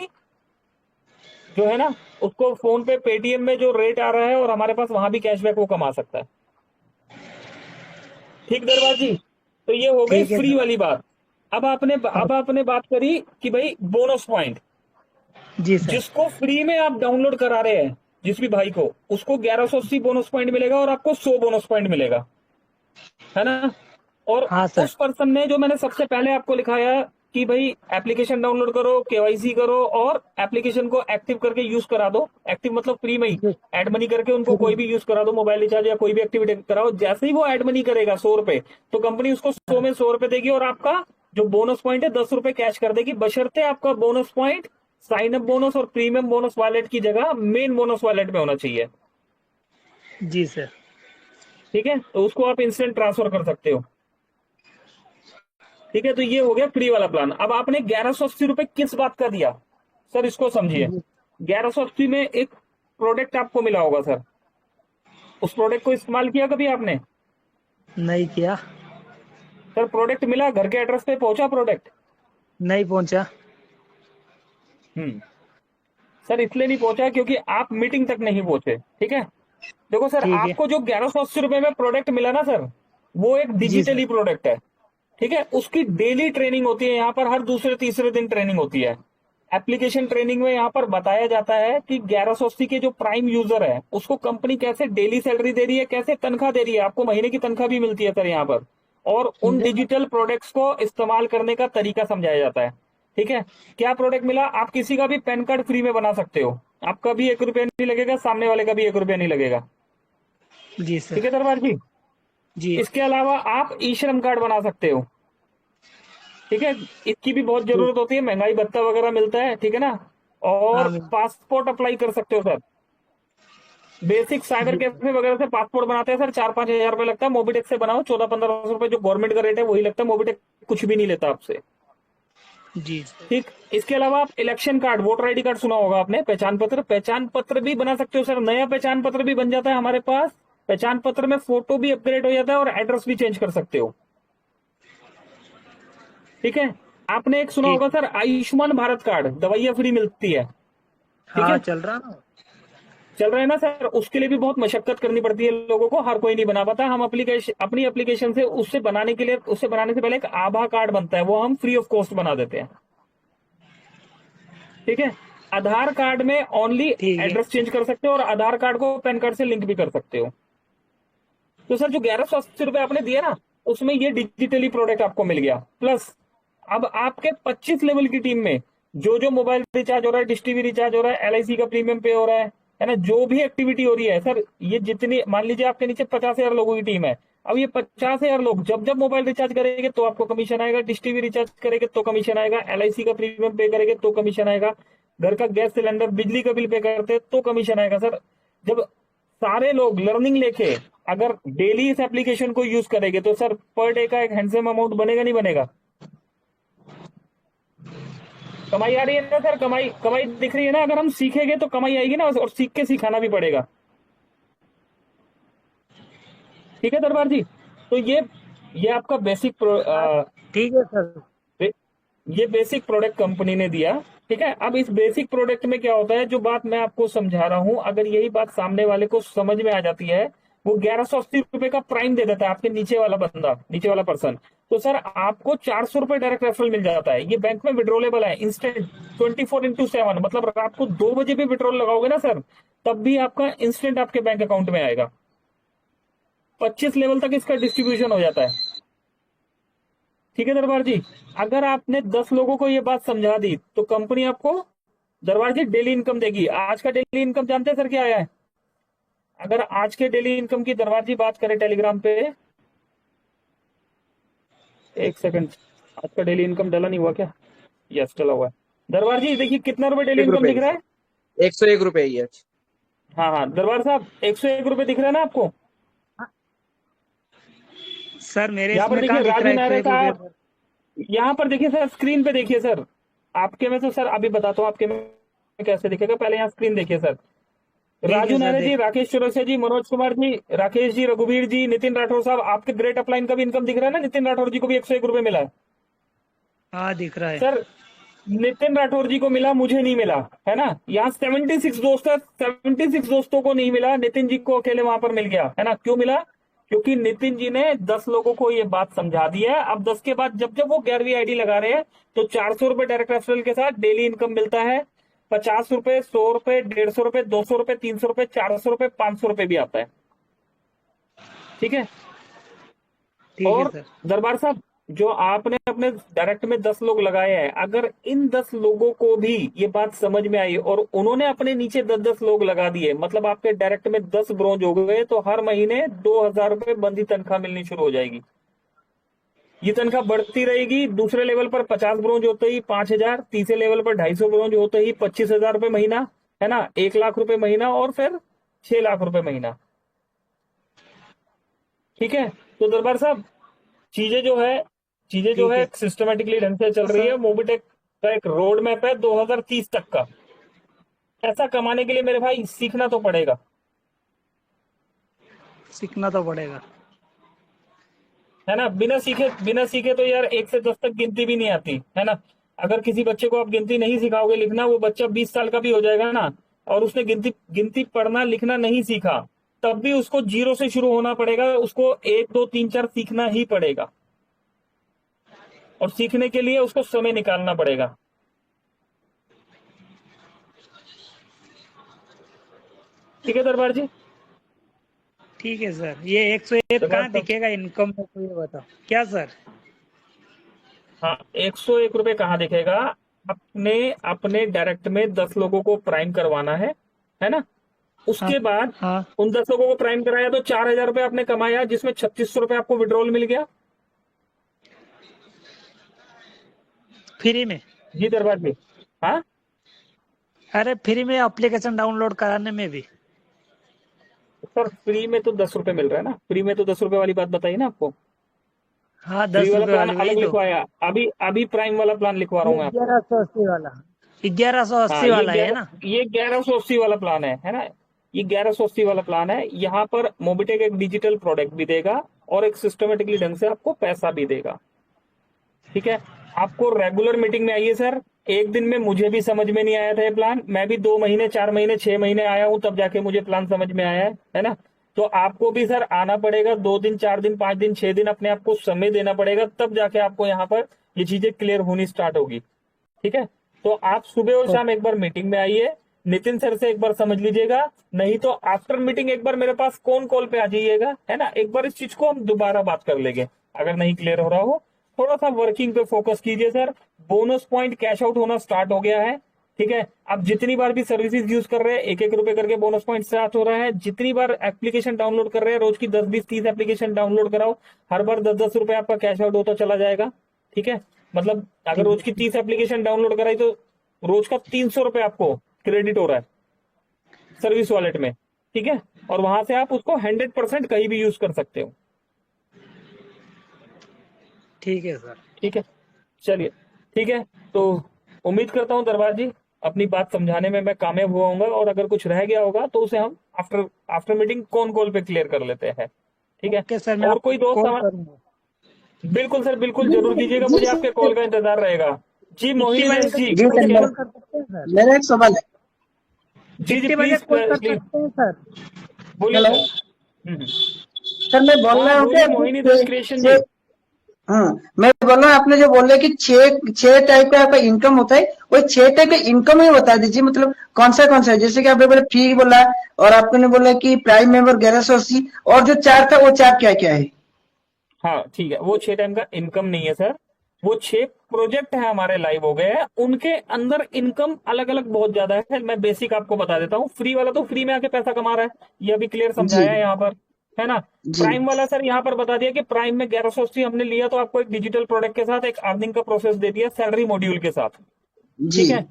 जो है ना, उसको फोन पे, पेटीएम में जो रेट आ रहा है और हमारे पास वहां भी कैशबैक वो कमा सकता है, ठीक दरबार जी। तो ये हो गई ठीक है फ्री सर। वाली बात। अब आपने बात करी कि भाई बोनस पॉइंट, जी सर। जिसको फ्री में आप डाउनलोड करा रहे हैं, जिस भी भाई को, उसको 1180 बोनस पॉइंट मिलेगा और आपको 100 बोनस पॉइंट मिलेगा, है ना। और हाँ सर। उस पर्सन ने, जो मैंने सबसे पहले आपको लिखाया कि भाई एप्लीकेशन डाउनलोड करो, KYC करो और एप्लीकेशन को एक्टिव करके यूज करा दो। एक्टिव मतलब फ्री में ही एड मनी करके उनको कोई भी यूज करा दो, मोबाइल रिचार्ज या कोई भी एक्टिविटी कराओ। जैसे ही वो एड मनी करेगा 100 रुपए, तो कंपनी उसको 100 में 100 रुपए देगी और आपका जो बोनस पॉइंट है 10 रुपए कैश कर देगी, बशर्ते आपका bonus point sign up bonus और प्रीमियम बोनस वॉलेट की जगह मेन बोनस वॉलेट में होना चाहिए, जी सर। ठीक है। तो उसको आप इंस्टेंट ट्रांसफर कर सकते हो, ठीक है। तो ये हो गया फ्री वाला प्लान। अब आपने 1180 रुपए किस बात का दिया सर, इसको समझिए। 1180 में एक प्रोडक्ट आपको मिला होगा सर, उस प्रोडक्ट को इस्तेमाल किया कभी आपने? नहीं किया। सर प्रोडक्ट मिला, घर के एड्रेस पे पहुंचा प्रोडक्ट? नहीं पहुंचा। सर इसलिए नहीं पहुंचा क्योंकि आप मीटिंग तक नहीं पहुंचे, ठीक है। देखो सर, ठीक है। आपको जो 1180 रुपए में प्रोडक्ट मिला ना सर, वो एक जी डिजिटली सर। प्रोडक्ट है, ठीक है। उसकी डेली ट्रेनिंग होती है, यहाँ पर हर दूसरे तीसरे दिन ट्रेनिंग होती है। एप्लीकेशन ट्रेनिंग में यहाँ पर बताया जाता है कि 1180 के जो प्राइम यूजर है, उसको कंपनी कैसे डेली सैलरी दे रही है, कैसे तनख्वाह दे रही है, आपको महीने की तनख्वाह भी मिलती है सर यहाँ पर। और उन डिजिटल प्रोडक्ट्स को इस्तेमाल करने का तरीका समझाया जाता है, ठीक है। क्या प्रोडक्ट मिला? आप किसी का भी पैन कार्ड फ्री में बना सकते हो, आपका भी 1 रुपया नहीं लगेगा, सामने वाले का भी 1 रुपया नहीं लगेगा, जी ठीक सर। है दरबार जी। जी। इसके अलावा आप ई श्रम कार्ड बना सकते हो, ठीक है। इसकी भी बहुत जरूरत होती है, महंगाई भत्ता वगैरह मिलता है, ठीक है ना। और हाँ। पासपोर्ट अप्लाई कर सकते हो सर, बेसिक साइबर कैफे वगैरह से पासपोर्ट बनाते हैं सर, 4-5 हजार रुपए लगता है। मोबिटेक से बनाओ, 14-15 रुपए जो गवर्नमेंट का रेट है वही लगता है, मोबिटेक कुछ भी नहीं लेता आपसे, जी। ठीक, इसके अलावा आप election card, voter ID card सुना होगा आपने, पहचान पत्र भी बना सकते हो सर। नया पहचान पत्र भी बन जाता है हमारे पास। पहचान पत्र में फोटो भी अपग्रेड हो जाता है और एड्रेस भी चेंज कर सकते हो। ठीक है। आपने एक सुना ठीक। होगा सर, आयुष्मान भारत कार्ड, दवाइयां फ्री मिलती है। ठीक हाँ है, चल रहा ना। चल रहा है ना सर। उसके लिए भी बहुत मशक्कत करनी पड़ती है लोगों को, हर कोई नहीं बना पाता। हम अपनी एप्लीकेशन से उससे बनाने के लिए, उससे बनाने से पहले एक आभा कार्ड बनता है, वो हम फ्री ऑफ कॉस्ट बना देते हैं। ठीक है। आधार कार्ड में ओनली ठीक है। एड्रेस चेंज कर सकते हो और आधार कार्ड को पैन कार्ड से लिंक भी कर सकते हो। तो सर जो 1180 रुपए आपने दिए ना, उसमें ये डिजिटली प्रोडक्ट आपको मिल गया। प्लस अब आपके 25 लेवल की टीम में जो जो मोबाइल रिचार्ज हो रहा है, डिश टीवी रिचार्ज हो रहा है, एलआईसी का प्रीमियम पे हो रहा है ना, जो भी एक्टिविटी हो रही है सर, ये जितनी, मान लीजिए आपके नीचे 50,000 लोगों की टीम है। अब ये 50,000 लोग जब जब मोबाइल रिचार्ज करेंगे तो आपको कमीशन आएगा, डिश टीवी रिचार्ज करेंगे तो कमीशन आएगा, एलआईसी का प्रीमियम पे करेंगे तो कमीशन आएगा, घर का गैस सिलेंडर, बिजली का बिल पे करते हैं तो कमीशन आएगा सर। जब सारे लोग लर्निंग लेके अगर डेली इस एप्लीकेशन को यूज करेंगे तो सर पर डे का एक हैंडसम अमाउंट बनेगा, नहीं बनेगा? कमाई आ रही है ना सर, कमाई कमाई दिख रही है ना। अगर हम सीखेंगे तो कमाई आएगी ना, और सीख के सिखाना भी पड़ेगा। ठीक है दरबार जी। तो ये आपका बेसिक, ठीक है सर। ये बेसिक प्रोडक्ट कंपनी ने दिया। ठीक है। अब इस बेसिक प्रोडक्ट में क्या होता है, जो बात मैं आपको समझा रहा हूं, अगर यही बात सामने वाले को समझ में आ जाती है, वो 1180 रुपए का प्राइम दे देता है आपके नीचे वाला बंदा, नीचे वाला पर्सन। तो सर आपको 400 रुपए डायरेक्ट रेफरल मिल जाता है। ये बैंक में विड्रोलेबल है इंस्टेंट, 24x7। मतलब रात को 2 बजे भी विड्रॉल लगाओगे ना सर, तब भी आपका इंस्टेंट आपके बैंक अकाउंट में आएगा। 25 लेवल तक इसका डिस्ट्रीब्यूशन हो जाता है। ठीक है दरबार जी। अगर आपने 10 लोगों को ये बात समझा दी तो कंपनी आपको, दरबार जी, डेली इनकम देगी। आज का डेली इनकम जानते हैं सर क्या आया है? अगर आज के डेली इनकम की दरबार जी बात करें टेलीग्राम पे, एक सेकंड, आज का डेली इनकम डला नहीं हुआ क्या? यस, डला हुआ है। दरबार जी देखिए कितना रुपए डेली एक इनकम रुपए दिख रहा है। 101 रुपए ही है। हाँ हाँ दरबार साहब, 101 रुपए दिख रहा है ना आपको? सर मेरे यहाँ पर इसमें देखिए कहाँ दिख रहा राजू है नायरे 101 रुपये साहब, सर? यहाँ पर देखिए सर, स्क्रीन पे देखिए सर। आपके में तो सर अभी बताता हूँ आपके में कैसे दिखेगा, पहले यहाँ स्क्रीन देखिए सर। ठीक राजू है सर नायरे जी, देख। राकेश चौरसिया जी, मनोज कुमार जी, राकेश जी, रघुवीर जी, नितिन राठौर साहब, आपके ग्रेट अपलाइन का भी इनकम दिख रहा है ना। नितिन राठौर जी को भी 101 रुपए मिला है हाँ दिख रहा है। सर। नितिन राठौर जी को मिला, मुझे नहीं मिला, है ना। यहाँ 76 दोस्त है, 76 दोस्तों को नहीं मिला, नितिन जी को अकेले वहां पर मिल गया, है ना। क्यों मिला? क्योंकि नितिन जी ने 10 लोगों को ये बात समझा दी है। अब 10 के बाद जब जब वो 11वीं आईडी लगा रहे हैं तो 400 रुपए डायरेक्ट रेफरल के साथ डेली इनकम मिलता है। 50 रुपए, 100 रुपए, 150 रुपए, 200 रुपए, 300 रुपए, 400 रुपए, 500 रुपए भी आता है। ठीक है। ठीक है और सर। दरबार साहब, जो आपने अपने डायरेक्ट में 10 लोग लगाए हैं, अगर इन 10 लोगों को भी ये बात समझ में आई और उन्होंने अपने नीचे 10-10 लोग लगा दिए, मतलब आपके डायरेक्ट में 10 ब्रोंज हो गए, तो हर महीने 2,000 रुपए बंदी तनख्वाह मिलनी शुरू हो जाएगी। ये तनख्वाह बढ़ती रहेगी। दूसरे लेवल पर 50 ब्रोंज होते ही 5,000, तीसरे लेवल पर 250 ब्रोंज होते ही 25,000 रुपए महीना, है ना, 1 लाख रुपए महीना, और फिर 6 लाख रुपए महीना। ठीक है। तो दरबार साहब, चीजें जो है चीजें जो ठीक है है सिस्टमेटिकली ढंग से चल रही है। सर। मोबिटेक का एक रोड मैप है 2030 तक का। ऐसा कमाने के लिए मेरे भाई सीखना तो पड़ेगा, सीखना तो पड़ेगा। है ना। बिना सीखे तो यार 1 से 10 तक गिनती भी नहीं आती, है ना। अगर किसी बच्चे को आप गिनती नहीं सिखाओगे लिखना, वो बच्चा 20 साल का भी हो जाएगा ना, और उसने गिनती गिनती पढ़ना लिखना नहीं सीखा, तब भी उसको 0 से शुरू होना पड़ेगा। उसको 1 2 3 4 सीखना ही पड़ेगा, और सीखने के लिए उसको समय निकालना पड़ेगा। ठीक है दरबार जी। ठीक है सर। ये 101 दरबार कहाँ साहब, दिखेगा इनकम में, तो ये बताओ क्या सर? हाँ, 101 रुपए कहाँ दिखेगा? अपने अपने डायरेक्ट में 10 लोगों को प्राइम करवाना है ना। हाँ। उसके बाद हाँ उन 10 लोगों को प्राइम कराया तो 4,000 रुपए आपने कमाया, जिसमें 3600 रुपए आपको विड्रॉल मिल गया। फ्री में। जी दरबार जी। हाँ अरे फ्री में एप्लीकेशन डाउनलोड कराने में भी। सर, फ्री में तो 10 रुपए मिल रहा है ना। फ्री में तो 10 रुपए वाली बात बताई ना आपको। हाँ फ्री 10 वाला रुपए प्लान वाली अलग वही तो। लिखवाया, अभी अभी प्राइम वाला प्लान लिखवा रहा हूँ मैं आपको। 1180 वाला, 1180 हाँ, वाला है ना। ये 1180 वाला प्लान है ना। ये 1180 वाला प्लान है। यहाँ पर मोबिटेक एक डिजिटल प्रोडक्ट भी देगा और एक सिस्टमेटिकली ढंग से आपको पैसा भी देगा। ठीक है, आपको रेगुलर मीटिंग में आइए सर। एक दिन में मुझे भी समझ में नहीं आया था ये प्लान, मैं भी 2 महीने 4 महीने 6 महीने आया हूं, तब जाके मुझे प्लान समझ में आया है ना। तो आपको भी सर आना पड़ेगा, 2 दिन 4 दिन 5 दिन 6 दिन अपने आप को समय देना पड़ेगा, तब जाके आपको यहाँ पर ये चीजें क्लियर होनी स्टार्ट होगी। ठीक है, तो आप सुबह और शाम एक बार मीटिंग में आइए, नितिन सर से एक बार समझ लीजिएगा, नहीं तो आफ्टर मीटिंग एक बार मेरे पास कॉल पे आ जाइएगा, है ना। एक बार इस चीज को हम दोबारा बात कर लेंगे, अगर नहीं क्लियर हो रहा हो। थोड़ा सा वर्किंग पे फोकस कीजिए sir. Bonus point cash out होना स्टार्ट हो गया है। ठीक है, आप जितनी बार भी सर्विसेज यूज कर रहे हैं 1-1 रुपए करके बोनस पॉइंट स्टार्ट हो रहा है। जितनी बार एप्लीकेशन डाउनलोड कर रहे हैं, रोज की 10 20 30 एप्लीकेशन डाउनलोड कराओ, हर बार 10-10 रुपए आपका कैश आउट होता चला जाएगा। ठीक है, मतलब अगर रोज की 30 एप्लीकेशन डाउनलोड कराई तो रोज का 300 रुपए आपको क्रेडिट हो रहा है सर्विस वॉलेट में। ठीक है, और वहां से आप उसको 100% कहीं भी यूज कर सकते हो। ठीक है सर। ठीक है, चलिए ठीक है। तो उम्मीद करता हूँ दरबार जी अपनी बात समझाने में मैं कामयाब हुआ हूँ, और अगर कुछ रह गया होगा तो उसे हम आफ्टर आफ्टर मीटिंग कॉल पे क्लियर कर लेते हैं। ठीक है, ओके सर, मैं और आपको कोई दोस्त कॉल करूंगा। बिल्कुल सर, बिल्कुल जी जरूर कीजिएगा, जी मुझे सर, आपके कॉल का इंतजार रहेगा। जी कितने मोहिनी बजे दास तक जी, जी कुछ सर, कह कॉल कर सकते हैं सर? मेरा एक सवाल है। जी जी कितने बजे प्लीज कॉल कर प्लीज सकते हैं सर? बोलिए हेलो सर। हम्म। सर, मैं बोल हाँ रहा हूँ कि बोलिए आपने मोहिनी दास क्रिएशन जी। हाँ, मैं बोल रहा हूँ, आपने जो बोल रहे कि छह टाइप का आपका इनकम होता है, वो 6 टाइप का इनकम ही बता दीजिए, मतलब कौन सा है। जैसे कि आपने बोला फ्री बोला, और आपने बोला कि प्राइम मेंबर 1180, और जो 4 था वो 4 क्या क्या है? हाँ ठीक है, वो 6 टाइम का इनकम नहीं है सर, वो 6 प्रोजेक्ट है हमारे लाइव हो गए हैं, उनके अंदर इनकम अलग अलग बहुत ज्यादा है। मैं बेसिक आपको बता देता हूँ। फ्री वाला तो फ्री में आके पैसा कमा रहा है, ये अभी क्लियर जी समझाया है यहाँ पर, है ना। जी प्राइम वाला सर यहाँ पर बता दिया कि प्राइम में 1180 हमने लिया तो आपको एक डिजिटल प्रोडक्ट के साथ एक अर्निंग का प्रोसेस दे दिया सैलरी मॉड्यूल के साथ। जी ठीक है,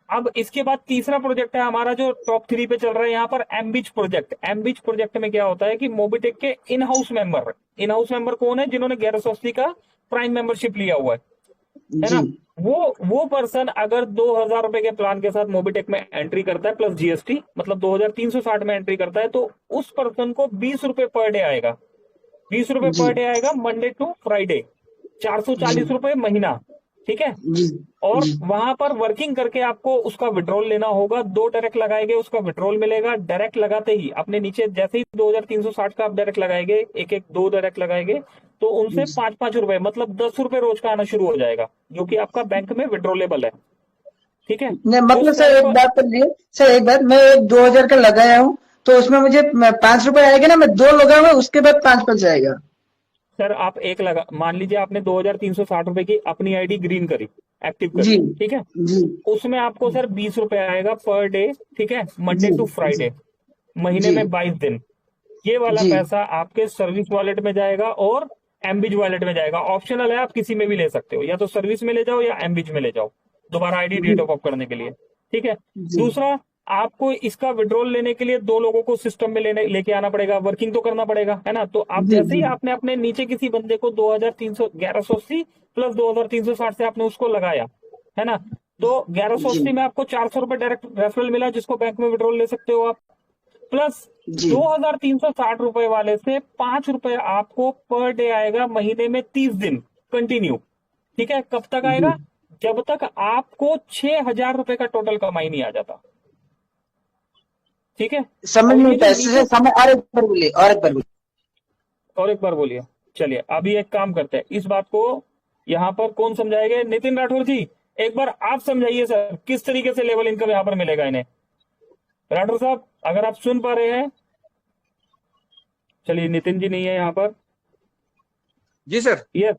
अब इसके बाद तीसरा प्रोजेक्ट है हमारा जो टॉप 3 पे चल रहा है यहाँ पर, एमबीच प्रोजेक्ट। एमबीच प्रोजेक्ट में क्या होता है कि मोबिटेक के इन हाउस मेंबर कौन है, जिन्होंने 1180 का प्राइम मेंबरशिप लिया हुआ है जी ना। वो पर्सन अगर 2,000 रुपए के प्लान के साथ मोबिटेक में एंट्री करता है प्लस जीएसटी, मतलब 2,360 में एंट्री करता है, तो उस पर्सन को 20 रुपए पर डे आएगा। 20 रुपए जी पर डे आएगा मंडे टू फ्राइडे, जी 440 रुपए महीना। ठीक है, जी और जी वहां पर वर्किंग करके आपको उसका विड्रॉल लेना होगा। 2 डायरेक्ट लगाएंगे, उसका विड्रॉल मिलेगा। डायरेक्ट लगाते ही अपने नीचे जैसे ही 2,360 का आप डायरेक्ट लगाएंगे, एक एक 2 डायरेक्ट लगाएंगे, तो उनसे 5-5 रुपए मतलब 10 रुपए रोज का आना शुरू हो जाएगा, जो कि आपका बैंक में विड्रॉलेबल है। ठीक है, नहीं, उस मतलब सर टाइम एक पर बात कर लिए। सर एक बात, मैं एक 2000 का लगाया हूँ, तो उसमें मुझे 5 रुपए आएगा ना? मैं 2 लगाऊंगा, उसके बाद 5 बच जाएगा। सर आप एक लगा, मान लीजिए आपने 2,360 रुपए की अपनी आईडी ग्रीन करी, एक्टिव जी करी। ठीक है, जी उसमें आपको सर 20 रुपए आएगा पर डे। ठीक है, मंडे जी टू जी फ्राइडे, महीने जी में 22 दिन। ये वाला जी पैसा आपके सर्विस वॉलेट में जाएगा और एमबीज वॉलेट में जाएगा। ऑप्शनल है, आप किसी में भी ले सकते हो, या तो सर्विस में ले जाओ या एमबीज में ले जाओ, दोबारा आईडी जी डेट ऑफ करने के लिए। ठीक है, जी दूसरा, आपको इसका विड्रॉल लेने के लिए 2 लोगों को सिस्टम में लेके आना पड़ेगा, वर्किंग तो करना पड़ेगा, है ना। तो आप जी जैसे ही जी आपने अपने नीचे किसी बंदे को 1180 प्लस 2,360 से आपने उसको लगाया, है ना, तो 1180 में आपको 400 रुपए डायरेक्ट रेफरल मिला, जिसको बैंक में विड्रॉल ले सकते हो आप। प्लस जी 2,360 रुपए वाले से 5 रुपए आपको पर डे आएगा, महीने में 30 दिन कंटिन्यू। ठीक है, कब तक जी आएगा? जब तक आपको 6,000 रुपए का टोटल कमाई नहीं आ जाता। ठीक है, समझ और नहीं ये जो पैसे नीचे, से समझ। और एक बार बोलिए, और एक बार बोलिए। और एक बार बोलिए। चलिए अभी एक काम करते हैं, इस बात को यहाँ पर कौन समझाएगा? नितिन राठौर जी, एक बार आप समझाइए सर, किस तरीके से लेवल इनकम यहाँ पर मिलेगा इन्हें। राठौर साहब अगर आप सुन पा रहे हैं। चलिए नितिन जी नहीं है यहाँ पर। जी सर। यस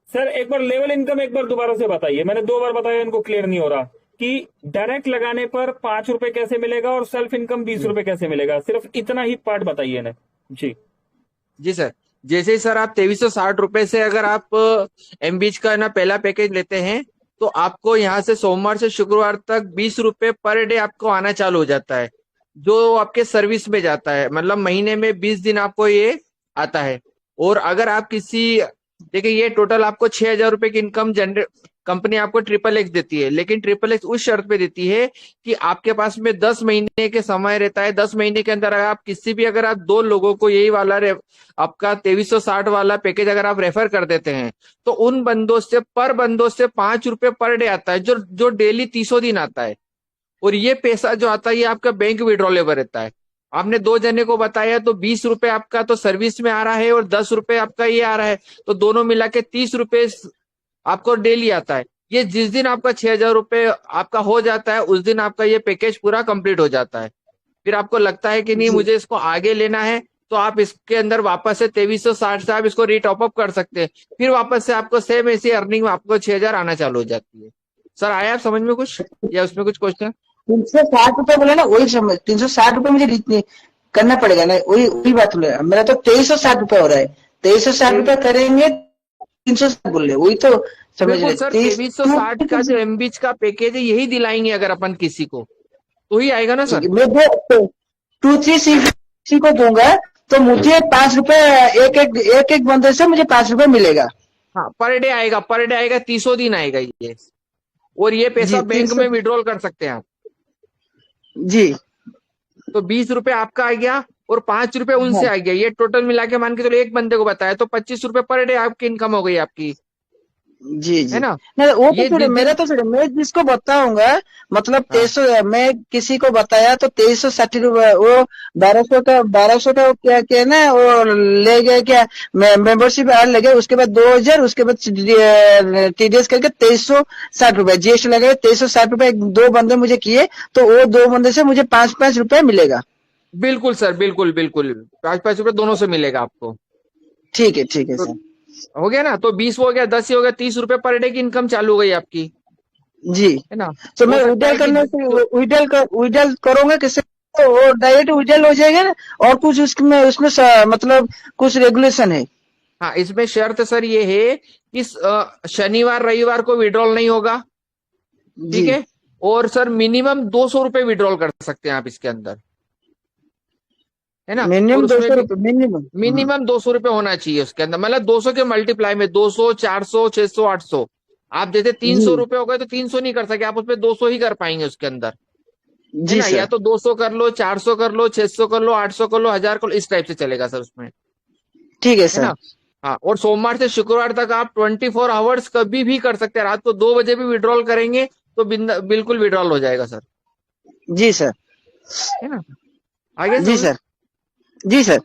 सर, एक बार लेवल इनकम एक बार दोबारा से बताइए, मैंने 2 बार बताया, इनको क्लियर नहीं हो रहा कि डायरेक्ट लगाने पर 5 रुपए कैसे मिलेगा और सेल्फ इनकम 20 रुपए कैसे मिलेगा, सिर्फ इतना ही पार्ट बताइए ना जी। जी सर, जैसे ही सर आप 2360 रुपए से अगर आप एमबीच का ना पहला पैकेज लेते हैं, तो आपको यहाँ से सोमवार से शुक्रवार तक 20 रुपए पर डे आपको आना चालू हो जाता है, जो आपके सर्विस में जाता है। मतलब महीने में 20 दिन आपको ये आता है। और अगर आप किसी देखिए ये टोटल आपको 6,000 रुपए की इनकम जनरेट कंपनी आपको ट्रिपल एक्स देती है, लेकिन ट्रिपल एक्स उस शर्त पे देती है कि आपके पास में 10 महीने के समय रहता है। 10 महीने के अंदर अगर आप किसी भी अगर आप 2 लोगों को यही वाला आपका 2360 वाला पैकेज अगर आप रेफर कर देते हैं तो उन बंदों से ₹5 पर डे आता है, जो जो डेली 300 दिन आता है। और ये पैसा जो आता है ये आपका बैंक विड्रॉलेबल रहता है। आपने 2 जने को बताया तो ₹20 आपका तो सर्विस में आ रहा है और ₹10 आपका ये आ रहा है, तो दोनों मिला के ₹30 आपको डेली आता है। ये जिस दिन आपका 6,000 आपका हो जाता है उस दिन आपका ये पैकेज पूरा कंप्लीट हो जाता है। फिर आपको लगता है कि नहीं जी मुझे इसको आगे लेना है, तो आप इसके अंदर वापस से 2360 से आप इसको रीटॉप अप कर सकते हैं। फिर वापस से आपको सेम ऐसी अर्निंग में आपको 6,000 आना चालू हो जाती है। सर आया आप समझ में कुछ, या उसमें कुछ क्वेश्चन? 360 रुपए बोला ना, वही समझ, 360 रुपए मुझे करना पड़ेगा ना, वही वही बात बोले। मेरा तो 2360 रुपए हो रहा है, 2360 रुपए करेंगे, 360 बोल रहे, वही तो समझ बिल्कुल रहे। सर, 2360 का जो एमबीच का पैकेज है यही दिलाएंगे अगर अपन किसी को, तो ही आएगा ना सर। मैं वो 2 3 को दूंगा तो मुझे 5 रुपए, एक एक बंदे से मुझे 5 रुपए मिलेगा। हाँ पर डे आएगा, 300 दिन आएगा ये। और ये पैसा जी बैंक 300। में विड्रॉल कर सकते हैं आप। जी तो ₹20 आपका आ गया और ₹5 उनसे हाँ आ गया, ये टोटल मिला के मान के चलो एक बंदे को बताया तो ₹25 पर डे आपकी इनकम हो गई आपकी, जी है जी। ना। नहीं वो तो ये छोड़े, जिस मेरा दिन तो छोड़े, मैं जिसको बताऊंगा मतलब हाँ 2300, मैं किसी को बताया तो 2360 रुपए, वो 1200 का क्या क्या ना, वो ले गया क्या, मेंबरशिप ऐड लगे, उसके बाद 2000, उसके बाद टीडीएस करके 2360 रुपए जीएसटी लगे, 2360 रुपए 2 बंदे मुझे किए, तो वो 2 बंदे से मुझे 5 5 रुपए मिलेगा। बिल्कुल सर, बिल्कुल बिल्कुल, ₹5 दोनों से मिलेगा आपको। ठीक है तो सर। हो गया ना, तो 20 हो गया, 10 ही हो गया, ₹30 पर डे की इनकम चालू हो गई आपकी, जी है ना। तो हो मैं सकता विड्रॉल है कि करने से, विड्रॉल करूंगा किससे, तो वो डायरेक्ट विड्रॉल हो जाएगा ना, और कुछ उसमें उसमें मतलब कुछ रेगुलेशन है? हाँ इसमें शर्त सर ये है कि शनिवार रविवार को विड्रॉल नहीं होगा, ठीक जी है। और सर मिनिमम ₹200 विड्रॉल कर सकते हैं आप इसके अंदर, है ना। और मिनिमम दो उसमें सौ भी रुपये मिनिमम। मिनिमम ₹200 होना चाहिए उसके अंदर, मतलब 200 के मल्टीप्लाई में 200, 400, 600, 800। आप जैसे जी ₹300 हो गए तो 300 नहीं कर सके, आप उसमें 200 ही कर पाएंगे उसके अंदर, है जी ना। या सर। तो 200 कर लो, 400 कर लो, 600 कर लो, 800 कर लो, 1000 कर लो, इस टाइप से चलेगा सर उसमें, ठीक है है सर। ना। हाँ और सोमवार से शुक्रवार तक आप 24 आवर्स कभी भी कर सकते हैं, रात को 2 बजे भी विड्रॉल करेंगे तो बिल्कुल विड्रॉल हो जाएगा सर, जी सर। है ना। आगे जी समझ। सर। जी sir.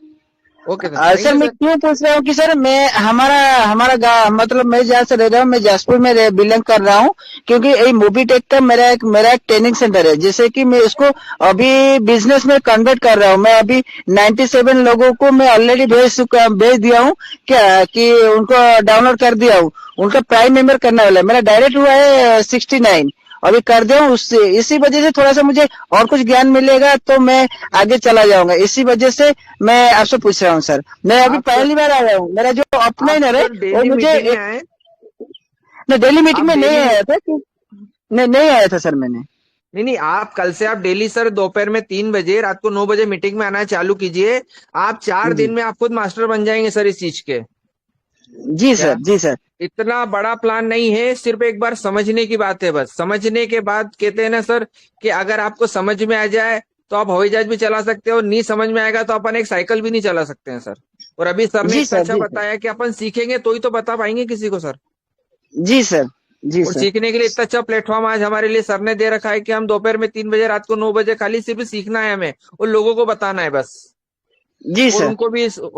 Okay sir, thank sir you मैं सर। क्यों पूछ रहा हूँ कि सर, मैं हमारा हमारा गाँव, मतलब मैं जहाँ से रह रहा हूँ, मैं जाजपुर में बिलोंग कर रहा हूँ, क्योंकि ये मोबीटेक का मेरा एक ट्रेनिंग सेंटर है, जैसे कि मैं उसको अभी बिजनेस में कन्वर्ट कर रहा हूँ। मैं अभी 97 लोगों को मैं ऑलरेडी भेज दिया हूँ, क्या कि उनको डाउनलोड कर दिया हूँ, उनका प्राइम मेंबर करने वाला है। मेरा डायरेक्ट हुआ है 69, अभी कर दिया हूँ। उससे इसी वजह से थोड़ा सा मुझे और कुछ ज्ञान मिलेगा तो मैं आगे चला जाऊंगा, इसी वजह से मैं आपसे पूछ रहा हूँ सर। मैं अभी आप सर पहली बार आया हूँ, मेरा जो आप अपलाइनर है सर वो डेली मुझे मीटिंग में एक, आए। डेली मीटिंग आप में नहीं डेली आया था कि, नहीं आया था सर मैंने। नहीं नहीं, आप कल से आप डेली सर दोपहर में 3 बजे, रात को 9 बजे मीटिंग में आना चालू कीजिए। आप 4 दिन जी में आप खुद मास्टर बन जाएंगे सर इस चीज के। जी क्या सर। जी सर। इतना बड़ा प्लान नहीं है, सिर्फ एक बार समझने की बात है, बस समझने के बाद कहते हैं ना सर कि अगर आपको समझ में आ जाए तो आप हवाई जहाज भी चला सकते हो, नहीं समझ में आएगा तो अपन एक साइकिल भी नहीं चला सकते हैं सर। और अभी सर ने जी इतना सर। अच्छा जी सर। बताया कि अपन सीखेंगे तो ही तो बता पाएंगे किसी को सर। जी सर। जी और सर। सीखने के लिए इतना अच्छा प्लेटफॉर्म आज हमारे लिए सर ने दे रखा है कि हम दोपहर में 3 बजे, रात को 9 बजे खाली सिर्फ सीखना है हमें, और लोगों को बताना है बस। जी और सर।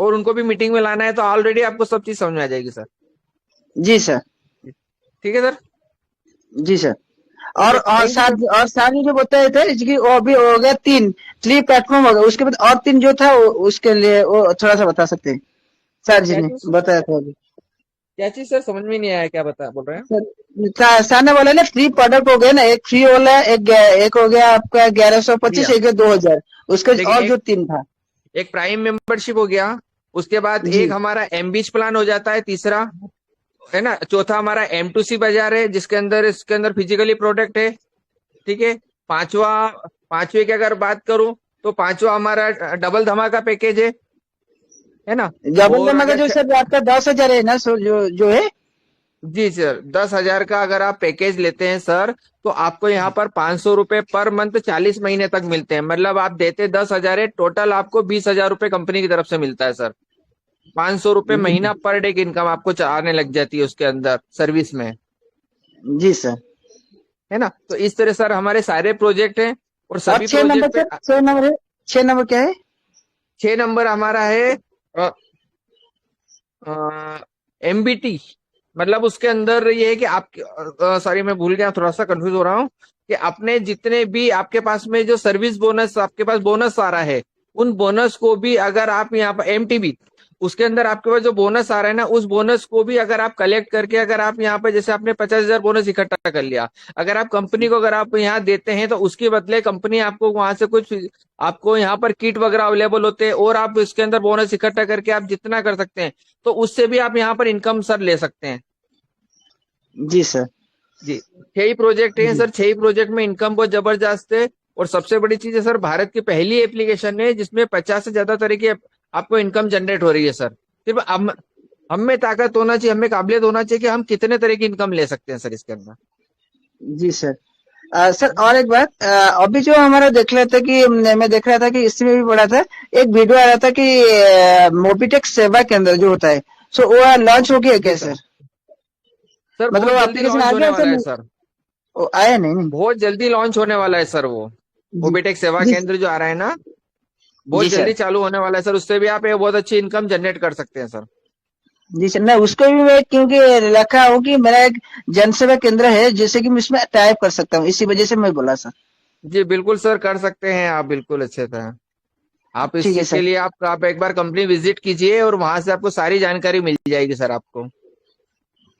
उनको भी मीटिंग में लाना है, तो ऑलरेडी आपको सब चीज समझ में आ जाएगी सर। जी सर। ठीक है सर। जी sir. Okay, thank you sir. साथ में जो बताए थे इसकी, वो अभी हो गया 3 प्लेटफॉर्म हो गया, उसके बाद और 3 जो था उसके लिए वो थोड़ा सा बता सकते हैं? सर जी क्या ने चीज, बताया था अभी। क्या चीज सर, समझ में नहीं आया, क्या बता बोल रहे हैं। सामने वाले ने फ्री प्रोडक्ट हो गए ना, एक फ्री वाला, एक हो गया आपका 1125, भैया एक 2000, उसके देखिए, और जो 3 था। एक प्राइम मेंबरशिप हो गया, उसके बाद जी एक हमारा एमबीच प्लान हो जाता है, तीसरा, है ना। चौथा हमारा M2C बाजार है, इसके अंदर फिजिकली प्रोडक्ट है, ठीक है। पांचवा पांचवे की अगर बात करूं तो पांचवा हमारा डबल धमाका पैकेज है, है ना। डबल और मगर अगर जो सर आपका 10,000 है ना, सो जो है। जी सर, 10,000 का अगर आप पैकेज लेते हैं सर, तो आपको यहाँ पर 500 रुपए पर मंथ 40 महीने तक मिलते हैं। मतलब आप देते 10,000 है, टोटल आपको 20,000 रुपए कंपनी की तरफ से मिलता है सर। 500 रुपए महीना पर डे की इनकम आपको आने लग जाती है उसके अंदर सर्विस में, जी सर। है ना। तो इस तरह सर हमारे सारे प्रोजेक्ट हैं, और और सभी 6 नंबर प्रोजेक्ट पे सर, 6 नंबर है, 6 नंबर क्या है? 6 नंबर हमारा है एमबीटी। मतलब उसके अंदर ये है कि आप, सॉरी मैं भूल गया, थोड़ा सा कंफ्यूज हो रहा हूँ, कि अपने जितने भी आपके पास में जो सर्विस बोनस आपके पास बोनस आ रहा है, उन बोनस को भी अगर आप यहाँ पर एमटीबी, उसके अंदर आपके पास जो बोनस आ रहा है ना, उस बोनस को भी अगर आप कलेक्ट करके, अगर आप यहाँ पे जैसे आपने 50,000 बोनस इकट्ठा कर लिया, अगर आप कंपनी को अगर आप यहाँ देते हैं, तो उसके बदले कंपनी आपको वहां से कुछ, आपको यहाँ पर किट वगैरह अवेलेबल होते हैं, और आप इसके अंदर बोनस इकट्ठा करके आप जितना कर सकते हैं, तो उससे भी आप यहाँ पर इनकम सर ले सकते हैं। जी सर। जी, 6 ही प्रोजेक्ट हैं जी सर, 6 ही प्रोजेक्ट में इनकम बहुत जबरदस्त है। और सबसे बड़ी चीज है सर, भारत की पहली एप्लीकेशन है जिसमें 50 से ज्यादा तरह की आपको इनकम जनरेट हो रही है सर। सिर्फ हम में ताकत होना चाहिए, हमें काबिलियत होना चाहिए कि हम कितने तरह की इनकम ले सकते हैं सर इसके अंदर। जी सर। सर और एक बात, अभी जो हमारा देख रहा था कि मैं देख रहा था कि इसमें भी पढ़ा था, एक वीडियो आ रहा था कि मोबिटेक सेवा केंद्र जो होता है, सो वो लॉन्च हो गया जी क्या सर। सर? सर बहुत मतलब जल्दी एप्लीकेशन लॉन्च आ होने गया वाला सर? है सर। वो आया नहीं नहीं। बहुत जल्दी लॉन्च होने वाला है सर वो। जी मोबिटेक सेवा जी। केंद्र जो आ रहा है ना, बहुत जी जल्दी सर। चालू होने वाला है सर। उससे भी आप एक बहुत अच्छी इनकम जनरेट कर सकते हैं सर। जी सर, नहीं उसको भी मैं क्योंकि रखा हूँ कि मेरा एक जनसेवा केंद्र है, जिससे कि मैं इसमें टाइप कर सकता हूँ, इसी वजह से मैं बोला सर। जी बिल्कुल सर, कर सकते हैं आप बिल्कुल अच्छे तरह। आप इस ठीक है चीज के सर। लिए आप एक बार कंपनी विजिट कीजिए, और वहां से आपको सारी जानकारी मिल जाएगी सर आपको।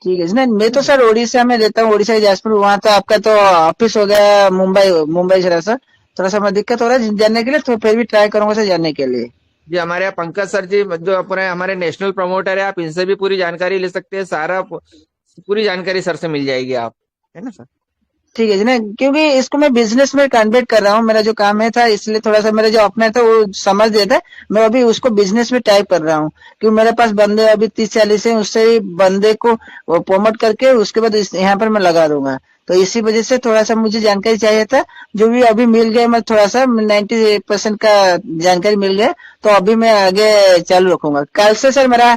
ठीक है नहीं, मैं तो सर उड़ीसा में रहता हूँ, उड़ीसा के जाजपुर। वहां तो आपका तो ऑफिस हो गया मुंबई, मुंबई से सर। थोड़ा सा मैं दिक्कत हो रहा है जानने के लिए, तो फिर भी ट्राई करूंगा सर जानने के लिए। जी, हमारे यहाँ पंकज सर जी जो अपने हमारे नेशनल प्रमोटर है, आप इनसे भी पूरी जानकारी ले सकते हैं। सारा पूरी जानकारी सर से मिल जाएगी आप, है ना सर। ठीक है जी, नहीं क्योंकि इसको मैं बिजनेस में कन्वर्ट कर रहा हूँ, मेरा जो काम है था, इसलिए थोड़ा सा मेरा जो अपना था वो समझ देता है। मैं अभी उसको बिजनेस में टाइप कर रहा हूँ, क्योंकि मेरे पास बंदे अभी 30-40 हैं, उससे ही बंदे को वो प्रमोट करके उसके बाद यहाँ पर मैं लगा दूंगा। तो इसी वजह से थोड़ा सा मुझे जानकारी चाहिए था, जो भी अभी मिल गया, मैं थोड़ा सा 90% का जानकारी मिल गया, तो अभी मैं आगे चालू रखूंगा। कल से सर मेरा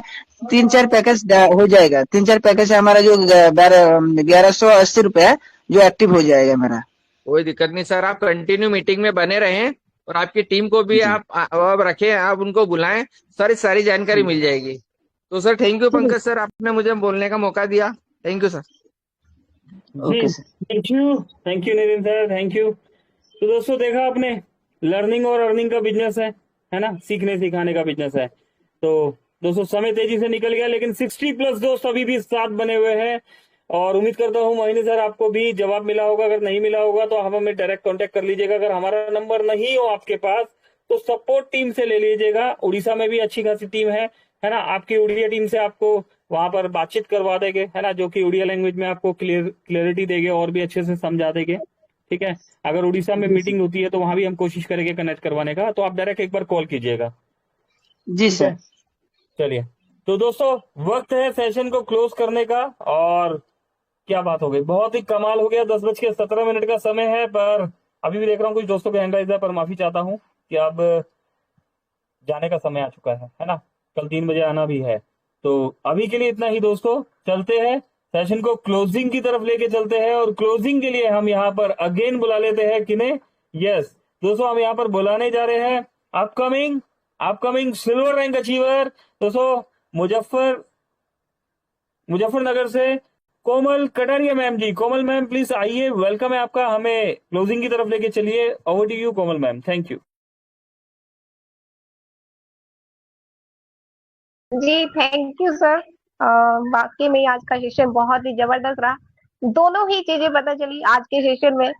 3-4 पैकेज हो जाएगा, 3-4 पैकेज हमारा जो 1180 रुपया जो एक्टिव हो जाएगा मेरा। कोई दिक्कत नहीं सर, आप कंटिन्यू मीटिंग में बने रहें, और आपकी टीम को भी जी आप रखें, आप उनको बुलाएं, सारी सारी जानकारी मिल जाएगी। तो सर थैंक यू ठीक है। पंकज सर, आपने मुझे बोलने का मौका दिया। Thank you sir. जी, okay sir. Thank you Nitin sir, thank you. तो दोस्तों देखा आपने, लर्निंग और अर्निंग का बिजनेस है ना, सीखने सिखाने का बिजनेस है। तो दोस्तों समय तेजी से निकल गया, लेकिन 60+ दोस्त अभी भी साथ बने हुए हैं। और उम्मीद करता हूँ मोहिनी सर आपको भी जवाब मिला होगा। अगर नहीं मिला होगा तो आप हमें डायरेक्ट कांटेक्ट कर लीजिएगा। अगर हमारा नंबर नहीं हो आपके पास तो सपोर्ट टीम से ले लीजिएगा। उड़ीसा में भी अच्छी खासी टीम है ना। आपकी उड़िया टीम से आपको वहां पर बातचीत करवा देंगे, है ना, जो कि उड़िया लैंग्वेज में आपको क्लियरिटी देंगे और भी अच्छे से समझा देंगे। ठीक है। अगर उड़ीसा में जी सर। मीटिंग होती है तो वहां भी हम कोशिश करेंगे कनेक्ट करवाने का, तो आप डायरेक्ट एक बार कॉल कीजिएगा। जी ठीक सर। है, चलिए। तो दोस्तों वक्त है सेशन को क्लोज करने का। और क्या बात हो गई, बहुत ही कमाल हो गया। 10:17 का समय है, पर अभी भी देख रहा हूँ कुछ दोस्तों के हैंड राइज है, पर माफी चाहता हूँ कि अब जाने का समय आ चुका है ना। कल 3 बजे आना भी है। तो अभी के लिए इतना ही दोस्तों, चलते हैं सेशन को क्लोजिंग की तरफ लेके चलते हैं। और क्लोजिंग के लिए हम यहाँ पर अगेन बुला लेते हैं किन्हें। यस दोस्तों, हम यहाँ पर बुलाने जा रहे हैं upcoming upcoming silver rank achiever दोस्तों, मुजफ्फरनगर से Komal Kataria ma'am ji. Komal ma'am please आइए, वेलकम है आपका। हमें क्लोजिंग की तरफ लेके चलिए। Over to you Komal ma'am, thank you. जी थैंक यू सर। वाकई में आज का सेशन बहुत ही जबरदस्त रहा। दोनों ही चीजें पता चली आज के सेशन में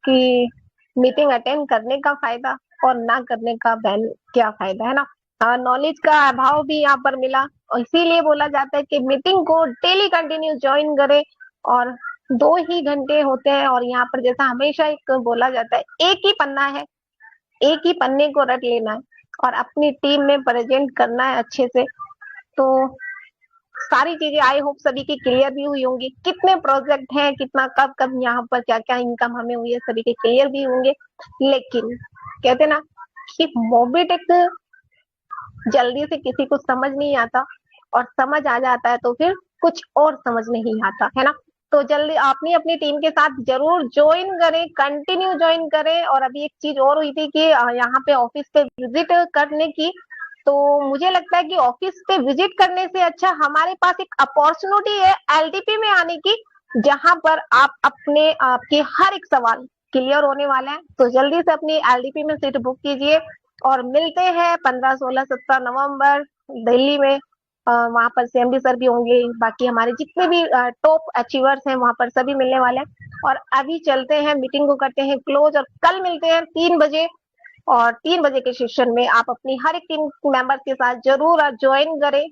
कि मीटिंग अटेंड करने का फायदा और ना करने का क्या फायदा है ना। नॉलेज का अभाव भी यहाँ पर मिला, और इसीलिए बोला जाता है कि मीटिंग को डेली कंटिन्यू ज्वाइन करें। और 2 ही घंटे होते हैं, और यहाँ पर जैसा हमेशा एक बोला जाता है, एक ही पन्ना है, एक ही पन्ने को रट लेना है। और अपनी टीम में प्रेजेंट करना है अच्छे से। तो सारी चीजें आई होप सभी की क्लियर भी हुई होंगी, कितने प्रोजेक्ट हैं, कितना कब कब यहाँ पर क्या क्या इनकम हमें हुई है, सभी के क्लियर भी होंगे। लेकिन कहते ना कि मोबिटेक जल्दी से किसी को समझ नहीं आता, और समझ आ जाता है तो फिर कुछ और समझ नहीं आता है ना। तो जल्दी आपने अपनी टीम के साथ जरूर ज्वाइन करें, कंटिन्यू ज्वाइन करें। और अभी एक चीज और हुई थी कि यहाँ पे ऑफिस पे विजिट करने की, तो मुझे लगता है कि ऑफिस पे विजिट करने से अच्छा हमारे पास एक अपॉर्चुनिटी है एलटीपी में आने की, जहां पर आप अपने आपके हर एक सवाल क्लियर होने वाला है। तो जल्दी से अपनी एलडीपी में सीट बुक कीजिए और मिलते हैं 15, 16, 17 नवंबर दिल्ली में। वहां पर सीएमडी सर भी होंगे, बाकी हमारे जितने भी टॉप अचीवर्स हैं वहां पर सभी मिलने वाले हैं। और अभी चलते हैं, मीटिंग को करते हैं क्लोज, और कल मिलते हैं 3 बजे। और 3 बजे के सेशन में आप अपनी हर एक टीम मेंबर्स के साथ जरूर ज्वाइन करें,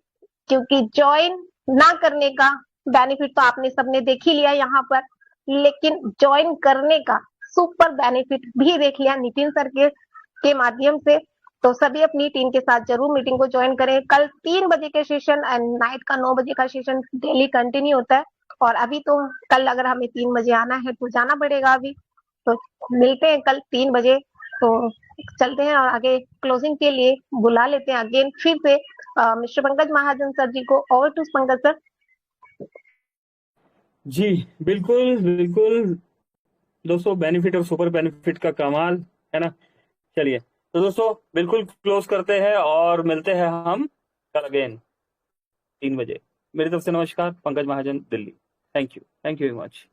क्योंकि ज्वाइन ना करने का बेनिफिट तो आपने सबने देख ही लिया यहाँ पर, लेकिन ज्वाइन करने का सुपर बेनिफिट भी देख लिया नितिन सर के माध्यम से। तो सभी अपनी टीम के साथ जरूर मीटिंग को ज्वाइन करें। कल 3 बजे के सेशन एंड नाइट का 9 बजे का सेशन डेली कंटिन्यू होता है। और अभी तो कल अगर हमें 3 बजे आना है तो जाना पड़ेगा अभी। तो मिलते हैं कल 3 बजे। तो चलते हैं और आगे क्लोजिंग के लिए बुला लेते हैं अगेन फिर से मिस्टर पंकज महाजन सर जी को। Over to Pankaj sir. जी बिल्कुल बिल्कुल दोस्तों, बेनिफिट और सुपर बेनिफिट का कमाल है ना। चलिए तो दोस्तों बिल्कुल क्लोज करते हैं और मिलते हैं हम कल अगेन 3 बजे। मेरी तरफ से नमस्कार, Pankaj Mahajan, Delhi. Thank you very much.